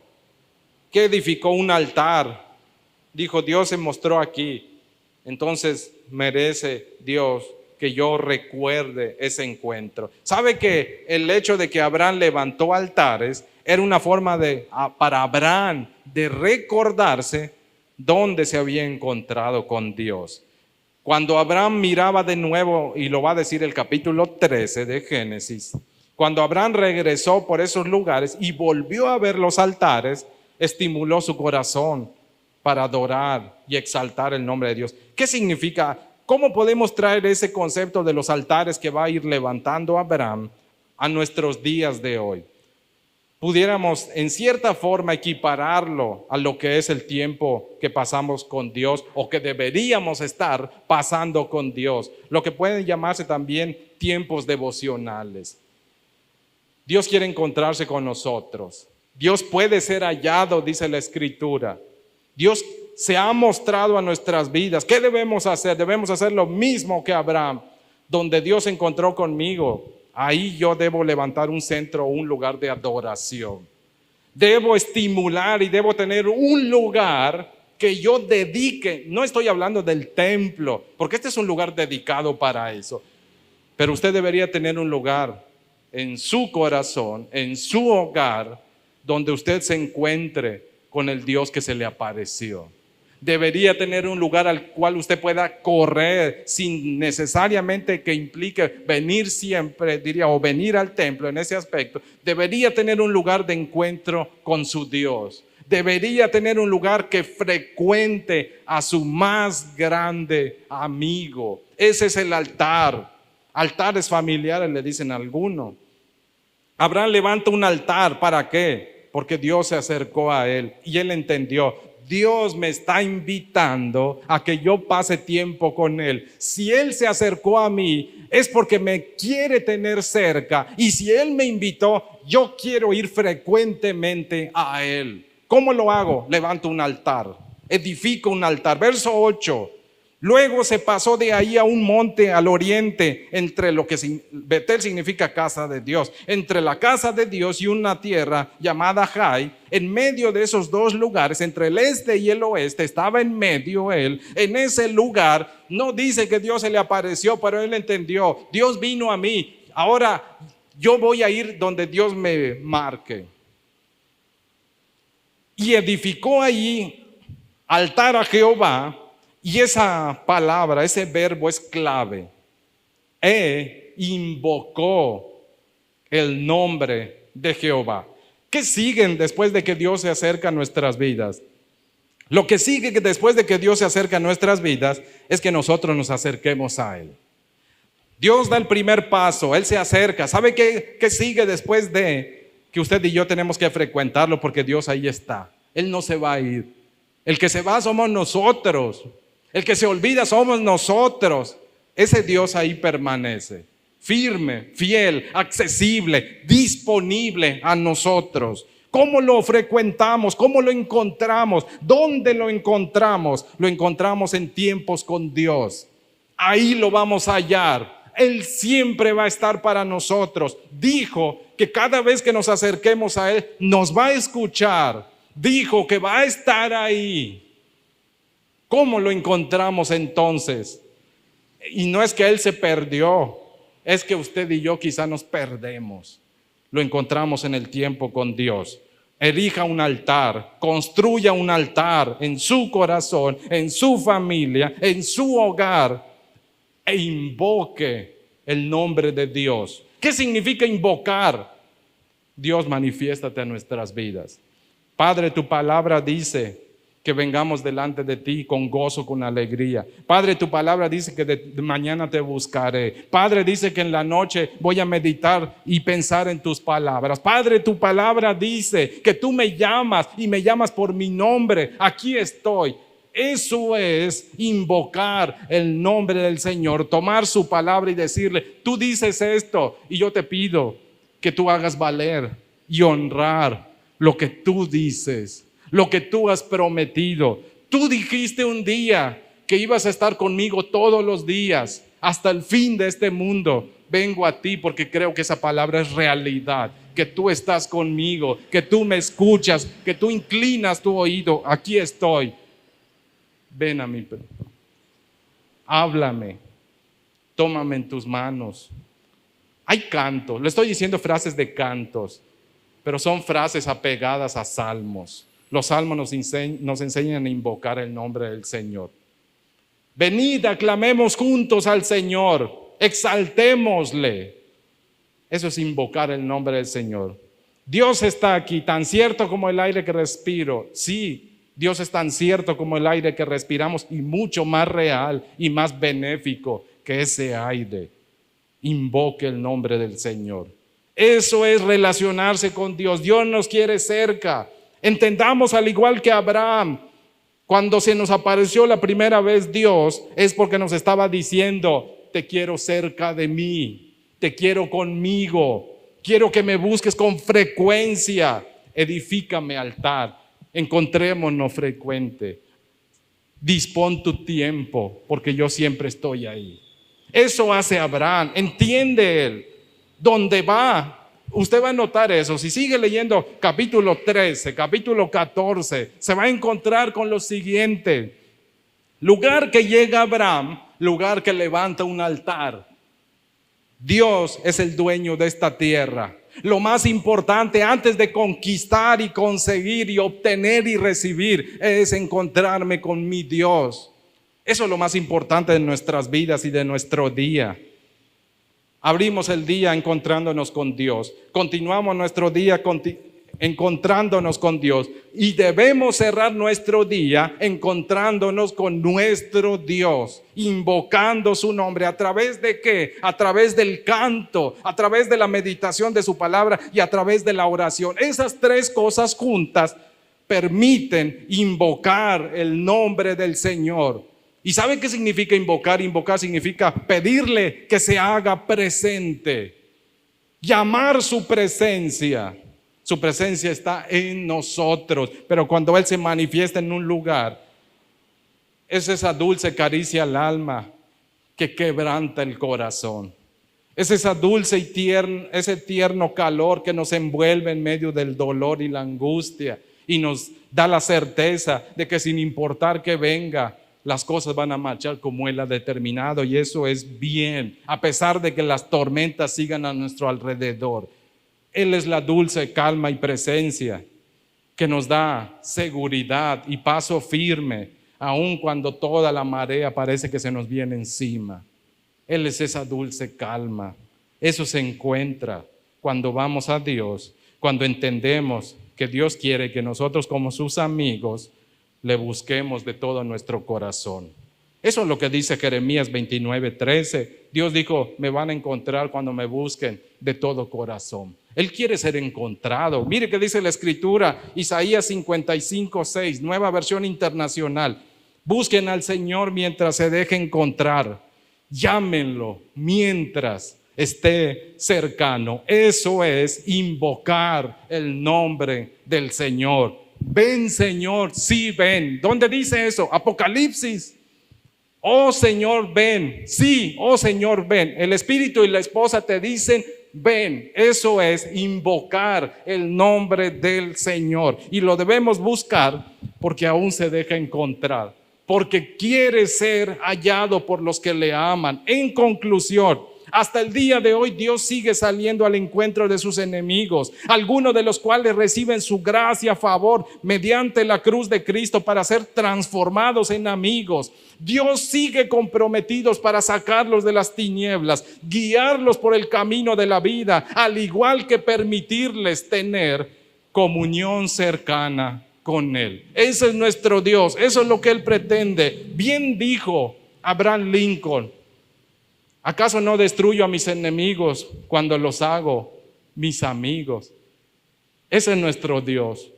¿Qué edificó? Un altar. Dijo, Dios se mostró aquí. Entonces merece Dios que yo recuerde ese encuentro. ¿Sabe que el hecho de que Abraham levantó altares era una forma para Abraham de recordarse dónde se había encontrado con Dios? Cuando Abraham miraba de nuevo, y lo va a decir el capítulo 13 de Génesis, cuando Abraham regresó por esos lugares y volvió a ver los altares, estimuló su corazón para adorar y exaltar el nombre de Dios. ¿Qué significa? ¿Cómo podemos traer ese concepto de los altares que va a ir levantando Abraham a nuestros días de hoy? pudiéramos en cierta forma equipararlo a lo que es el tiempo que pasamos con Dios o que deberíamos estar pasando con Dios, lo que pueden llamarse también tiempos devocionales. Dios quiere encontrarse con nosotros. Dios puede ser hallado, dice la Escritura. Dios se ha mostrado a nuestras vidas. ¿Qué debemos hacer? Debemos hacer lo mismo que Abraham, donde Dios se encontró conmigo. Ahí yo debo levantar un centro o un lugar de adoración. Debo estimular y debo tener un lugar que yo dedique. No estoy hablando del templo, porque este es un lugar dedicado para eso. Pero usted debería tener un lugar en su corazón, en su hogar, donde usted se encuentre con el Dios que se le apareció. Debería tener un lugar al cual usted pueda correr sin necesariamente que implique venir siempre, diría, o venir al templo en ese aspecto. Debería tener un lugar de encuentro con su Dios. Debería tener un lugar que frecuente a su más grande amigo. Ese es el altar. Altares familiares le dicen algunos. Abraham levanta un altar, ¿para qué? Porque Dios se acercó a él y él entendió. Dios me está invitando a que yo pase tiempo con Él. Si Él se acercó a mí, es porque me quiere tener cerca. Y si Él me invitó, yo quiero ir frecuentemente a Él. ¿Cómo lo hago? Levanto un altar, edifico un altar. Verso 8. Luego se pasó de ahí a un monte al oriente, entre lo que Betel significa casa de Dios, entre la casa de Dios y una tierra llamada Jai. En medio de esos dos lugares, entre el este y el oeste, estaba en medio él. En ese lugar no dice que Dios se le apareció, pero él entendió, Dios vino a mí, ahora yo voy a ir donde Dios me marque. Y edificó allí altar a Jehová. Y esa palabra, ese verbo es clave. Invocó el nombre de Jehová. ¿Qué siguen después de que Dios se acerca a nuestras vidas? Lo que sigue después de que Dios se acerca a nuestras vidas es que nosotros nos acerquemos a Él. Dios da el primer paso, Él se acerca. ¿Sabe qué sigue después de que usted y yo tenemos que frecuentarlo? Porque Dios ahí está. Él no se va a ir. El que se va somos nosotros. El que se olvida somos nosotros. Ese Dios ahí permanece, firme, fiel, accesible, disponible a nosotros. ¿Cómo lo frecuentamos? ¿Cómo lo encontramos? ¿Dónde lo encontramos? Lo encontramos en tiempos con Dios. Ahí lo vamos a hallar. Él siempre va a estar para nosotros. Dijo que cada vez que nos acerquemos a Él, nos va a escuchar. Dijo que va a estar ahí. ¿Cómo lo encontramos entonces? Y no es que Él se perdió, es que usted y yo quizá nos perdemos. Lo encontramos en el tiempo con Dios. Erija un altar, construya un altar en su corazón, en su familia, en su hogar e invoque el nombre de Dios. ¿Qué significa invocar? Dios, manifiéstate a nuestras vidas. Padre, tu palabra dice que vengamos delante de ti con gozo, con alegría. Padre, tu palabra dice que de mañana te buscaré. Padre, dice que en la noche voy a meditar y pensar en tus palabras. Padre, tu palabra dice que tú me llamas y me llamas por mi nombre. Aquí estoy. Eso es invocar el nombre del Señor, tomar su palabra y decirle, tú dices esto y yo te pido que tú hagas valer y honrar lo que tú dices. Lo que tú has prometido. Tú dijiste un día que ibas a estar conmigo todos los días hasta el fin de este mundo. Vengo a ti porque creo que esa palabra es realidad, que tú estás conmigo, que tú me escuchas, que tú inclinas tu oído. Aquí estoy. Ven a mí. Háblame. Tómame en tus manos. Hay cantos. Le estoy diciendo frases de cantos, pero son frases apegadas a salmos. Los salmos nos enseñan a invocar el nombre del Señor. Venid, aclamemos juntos al Señor, exaltémosle. Eso es invocar el nombre del Señor. Dios está aquí, tan cierto como el aire que respiro. Sí, Dios es tan cierto como el aire que respiramos y mucho más real y más benéfico que ese aire. Invoque el nombre del Señor. Eso es relacionarse con Dios. Dios nos quiere cerca. Entendamos, al igual que Abraham, cuando se nos apareció la primera vez Dios, es porque nos estaba diciendo: te quiero cerca de mí, te quiero conmigo, quiero que me busques con frecuencia, edifícame altar, encontrémonos frecuente, dispón tu tiempo, porque yo siempre estoy ahí. Eso hace Abraham, entiende él dónde va. Usted va a notar eso. Si sigue leyendo capítulo 13, capítulo 14, se va a encontrar con lo siguiente: lugar que llega Abraham, lugar que levanta un altar. Dios es el dueño de esta tierra. Lo más importante antes de conquistar y conseguir y obtener y recibir es encontrarme con mi Dios. Eso es lo más importante de nuestras vidas y de nuestro día. Abrimos el día encontrándonos con Dios. Continuamos nuestro día encontrándonos con Dios. Y debemos cerrar nuestro día encontrándonos con nuestro Dios, invocando su nombre. ¿A través de qué? A través del canto, a través de la meditación de su palabra y a través de la oración. Esas tres cosas juntas permiten invocar el nombre del Señor. ¿Y sabe qué significa invocar? Invocar significa pedirle que se haga presente, llamar su presencia. Su presencia está en nosotros, pero cuando Él se manifiesta en un lugar, es esa dulce caricia al alma que quebranta el corazón. Es esa dulce y ese tierno calor que nos envuelve en medio del dolor y la angustia y nos da la certeza de que sin importar que venga, las cosas van a marchar como Él ha determinado, y eso es bien, a pesar de que las tormentas sigan a nuestro alrededor. Él es la dulce calma y presencia que nos da seguridad y paso firme, aun cuando toda la marea parece que se nos viene encima. Él es esa dulce calma. Eso se encuentra cuando vamos a Dios, cuando entendemos que Dios quiere que nosotros, como sus amigos, le busquemos de todo nuestro corazón. Eso es lo que dice Jeremías 29:13. Dios dijo: me van a encontrar cuando me busquen de todo corazón. Él quiere ser encontrado. Mire que dice la Escritura, Isaías 55:6, Nueva Versión Internacional: busquen al Señor mientras se deje encontrar, llámenlo mientras esté cercano. Eso es invocar el nombre del Señor. Ven, Señor, sí, ven. ¿Dónde dice eso? Apocalipsis. Oh Señor, ven. Sí, oh Señor, ven. El Espíritu y la esposa te dicen: ven. Eso es invocar el nombre del Señor. Y lo debemos buscar porque aún se deja encontrar, porque quiere ser hallado por los que le aman. En conclusión, hasta el día de hoy Dios sigue saliendo al encuentro de sus enemigos, algunos de los cuales reciben su gracia, favor, mediante la cruz de Cristo para ser transformados en amigos. Dios sigue comprometidos para sacarlos de las tinieblas, guiarlos por el camino de la vida, al igual que permitirles tener comunión cercana con Él. Ese es nuestro Dios, eso es lo que Él pretende. Bien dijo Abraham Lincoln: ¿acaso no destruyo a mis enemigos cuando los hago mis amigos? Ese es nuestro Dios.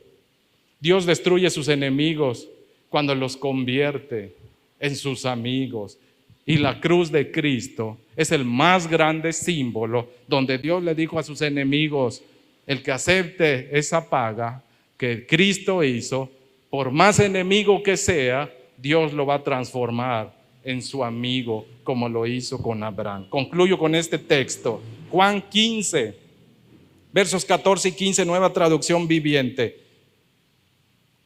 Dios destruye sus enemigos cuando los convierte en sus amigos. Y la cruz de Cristo es el más grande símbolo donde Dios le dijo a sus enemigos: el que acepte esa paga que Cristo hizo, por más enemigo que sea, Dios lo va a transformar en su amigo, como lo hizo con Abraham. Concluyo con este texto, Juan 15, versos 14 y 15, Nueva Traducción Viviente.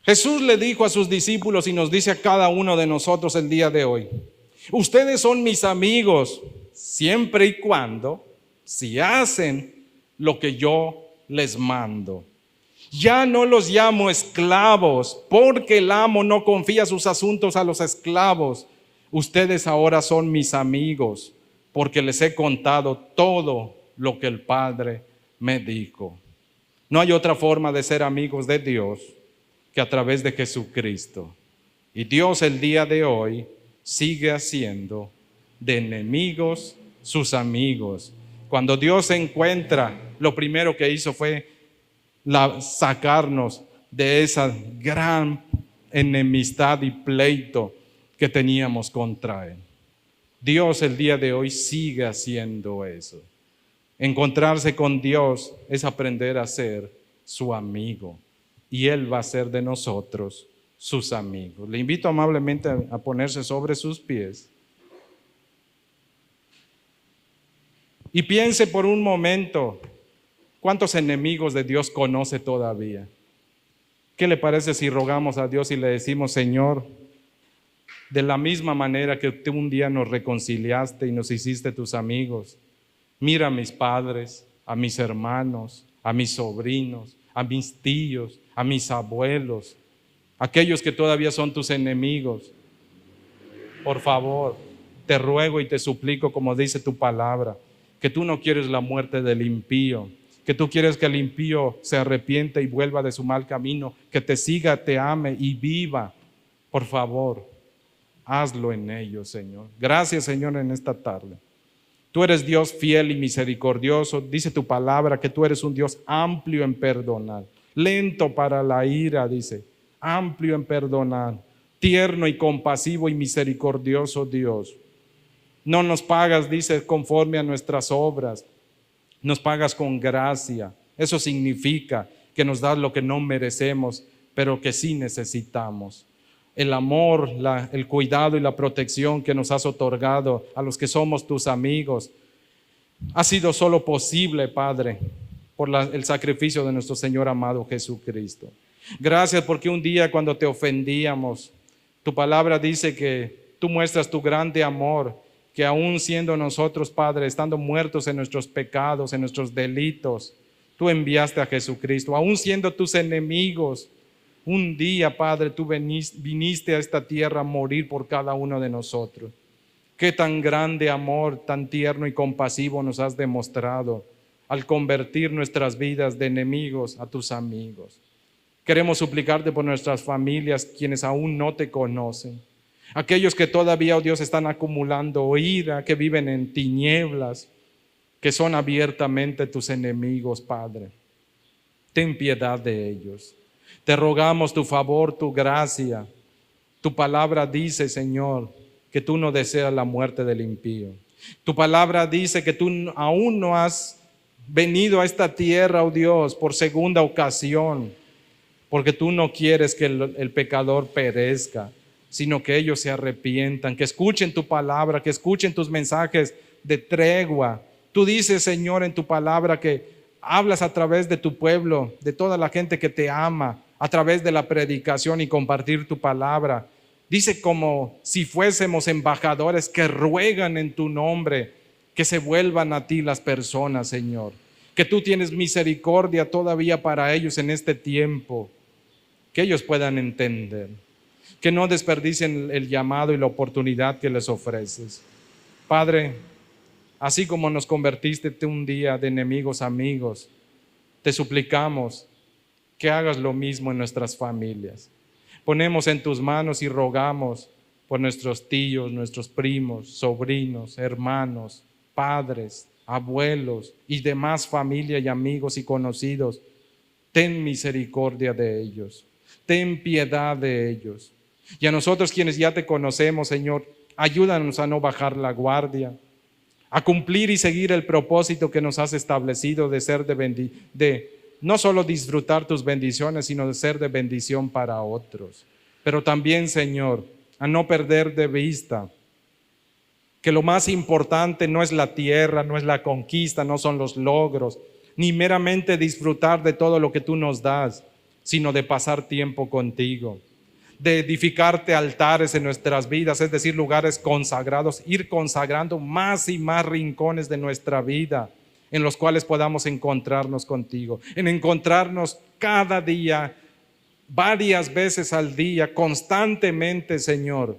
Jesús le dijo a sus discípulos y nos dice a cada uno de nosotros el día de hoy: ustedes son mis amigos siempre y cuando, si hacen lo que yo les mando. Ya no los llamo esclavos, porque el amo no confía sus asuntos a los esclavos. Ustedes ahora son mis amigos, porque les he contado todo lo que el Padre me dijo. No hay otra forma de ser amigos de Dios que a través de Jesucristo. Y Dios el día de hoy sigue haciendo de enemigos sus amigos. Cuando Dios se encuentra, lo primero que hizo fue sacarnos de esa gran enemistad y pleito que teníamos contra Él. Dios el día de hoy sigue haciendo eso. Encontrarse con Dios es aprender a ser su amigo y Él va a ser de nosotros sus amigos. Le invito amablemente a ponerse sobre sus pies y piense por un momento cuántos enemigos de Dios conoce todavía. ¿Qué le parece si rogamos a Dios y le decimos: Señor, de la misma manera que tú un día nos reconciliaste y nos hiciste tus amigos, mira a mis padres, a mis hermanos, a mis sobrinos, a mis tíos, a mis abuelos, aquellos que todavía son tus enemigos? Por favor, te ruego y te suplico, como dice tu palabra, que tú no quieres la muerte del impío, que tú quieres que el impío se arrepienta y vuelva de su mal camino, que te siga, te ame y viva. Por favor, hazlo en ellos, Señor. Gracias, Señor, en esta tarde. Tú eres Dios fiel y misericordioso. Dice tu palabra que tú eres un Dios amplio en perdonar, lento para la ira, dice, amplio en perdonar, tierno y compasivo y misericordioso Dios. No nos pagas, dice, conforme a nuestras obras, nos pagas con gracia. Eso significa que nos das lo que no merecemos, pero que sí necesitamos. El amor, el cuidado y la protección que nos has otorgado a los que somos tus amigos ha sido solo posible, Padre, por el sacrificio de nuestro Señor amado Jesucristo. Gracias porque un día cuando te ofendíamos, tu palabra dice que tú muestras tu grande amor, que aún siendo nosotros, Padre, estando muertos en nuestros pecados, en nuestros delitos, tú enviaste a Jesucristo. Aún siendo tus enemigos, un día, Padre, tú viniste a esta tierra a morir por cada uno de nosotros. Qué tan grande amor, tan tierno y compasivo nos has demostrado al convertir nuestras vidas de enemigos a tus amigos. Queremos suplicarte por nuestras familias, quienes aún no te conocen. Aquellos que todavía, oh Dios, están acumulando ira, que viven en tinieblas, que son abiertamente tus enemigos, Padre. Ten piedad de ellos. Te rogamos tu favor, tu gracia. Tu palabra dice, Señor, que tú no deseas la muerte del impío. Tu palabra dice que tú aún no has venido a esta tierra, oh Dios, por segunda ocasión, porque tú no quieres que el pecador perezca, sino que ellos se arrepientan, que escuchen tu palabra, que escuchen tus mensajes de tregua. Tú dices, Señor, en tu palabra que hablas a través de tu pueblo, de toda la gente que te ama, a través de la predicación y compartir tu palabra. Dice como si fuésemos embajadores que ruegan en tu nombre, que se vuelvan a ti las personas, Señor. Que tú tienes misericordia todavía para ellos en este tiempo, que ellos puedan entender, que no desperdicien el llamado y la oportunidad que les ofreces. Padre, así como nos convertiste un día de enemigos a amigos, te suplicamos que hagas lo mismo en nuestras familias. Ponemos en tus manos y rogamos por nuestros tíos, nuestros primos, sobrinos, hermanos, padres, abuelos y demás familia y amigos y conocidos. Ten misericordia de ellos, ten piedad de ellos. Y a nosotros quienes ya te conocemos, Señor, ayúdanos a no bajar la guardia, a cumplir y seguir el propósito que nos has establecido de ser de no solo disfrutar tus bendiciones, sino de ser de bendición para otros. Pero también, Señor, a no perder de vista que lo más importante no es la tierra, no es la conquista, no son los logros, ni meramente disfrutar de todo lo que tú nos das, sino de pasar tiempo contigo, de edificarte altares en nuestras vidas, es decir, lugares consagrados, ir consagrando más y más rincones de nuestra vida en los cuales podamos encontrarnos contigo, en encontrarnos cada día, varias veces al día, constantemente, Señor,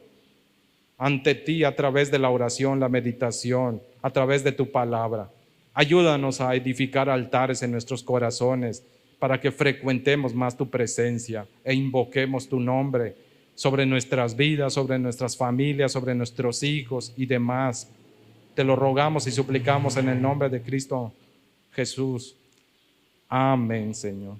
ante ti a través de la oración, la meditación, a través de tu palabra. Ayúdanos a edificar altares en nuestros corazones para que frecuentemos más tu presencia e invoquemos tu nombre sobre nuestras vidas, sobre nuestras familias, sobre nuestros hijos y demás. Te lo rogamos y suplicamos en el nombre de Cristo Jesús. Amén, Señor.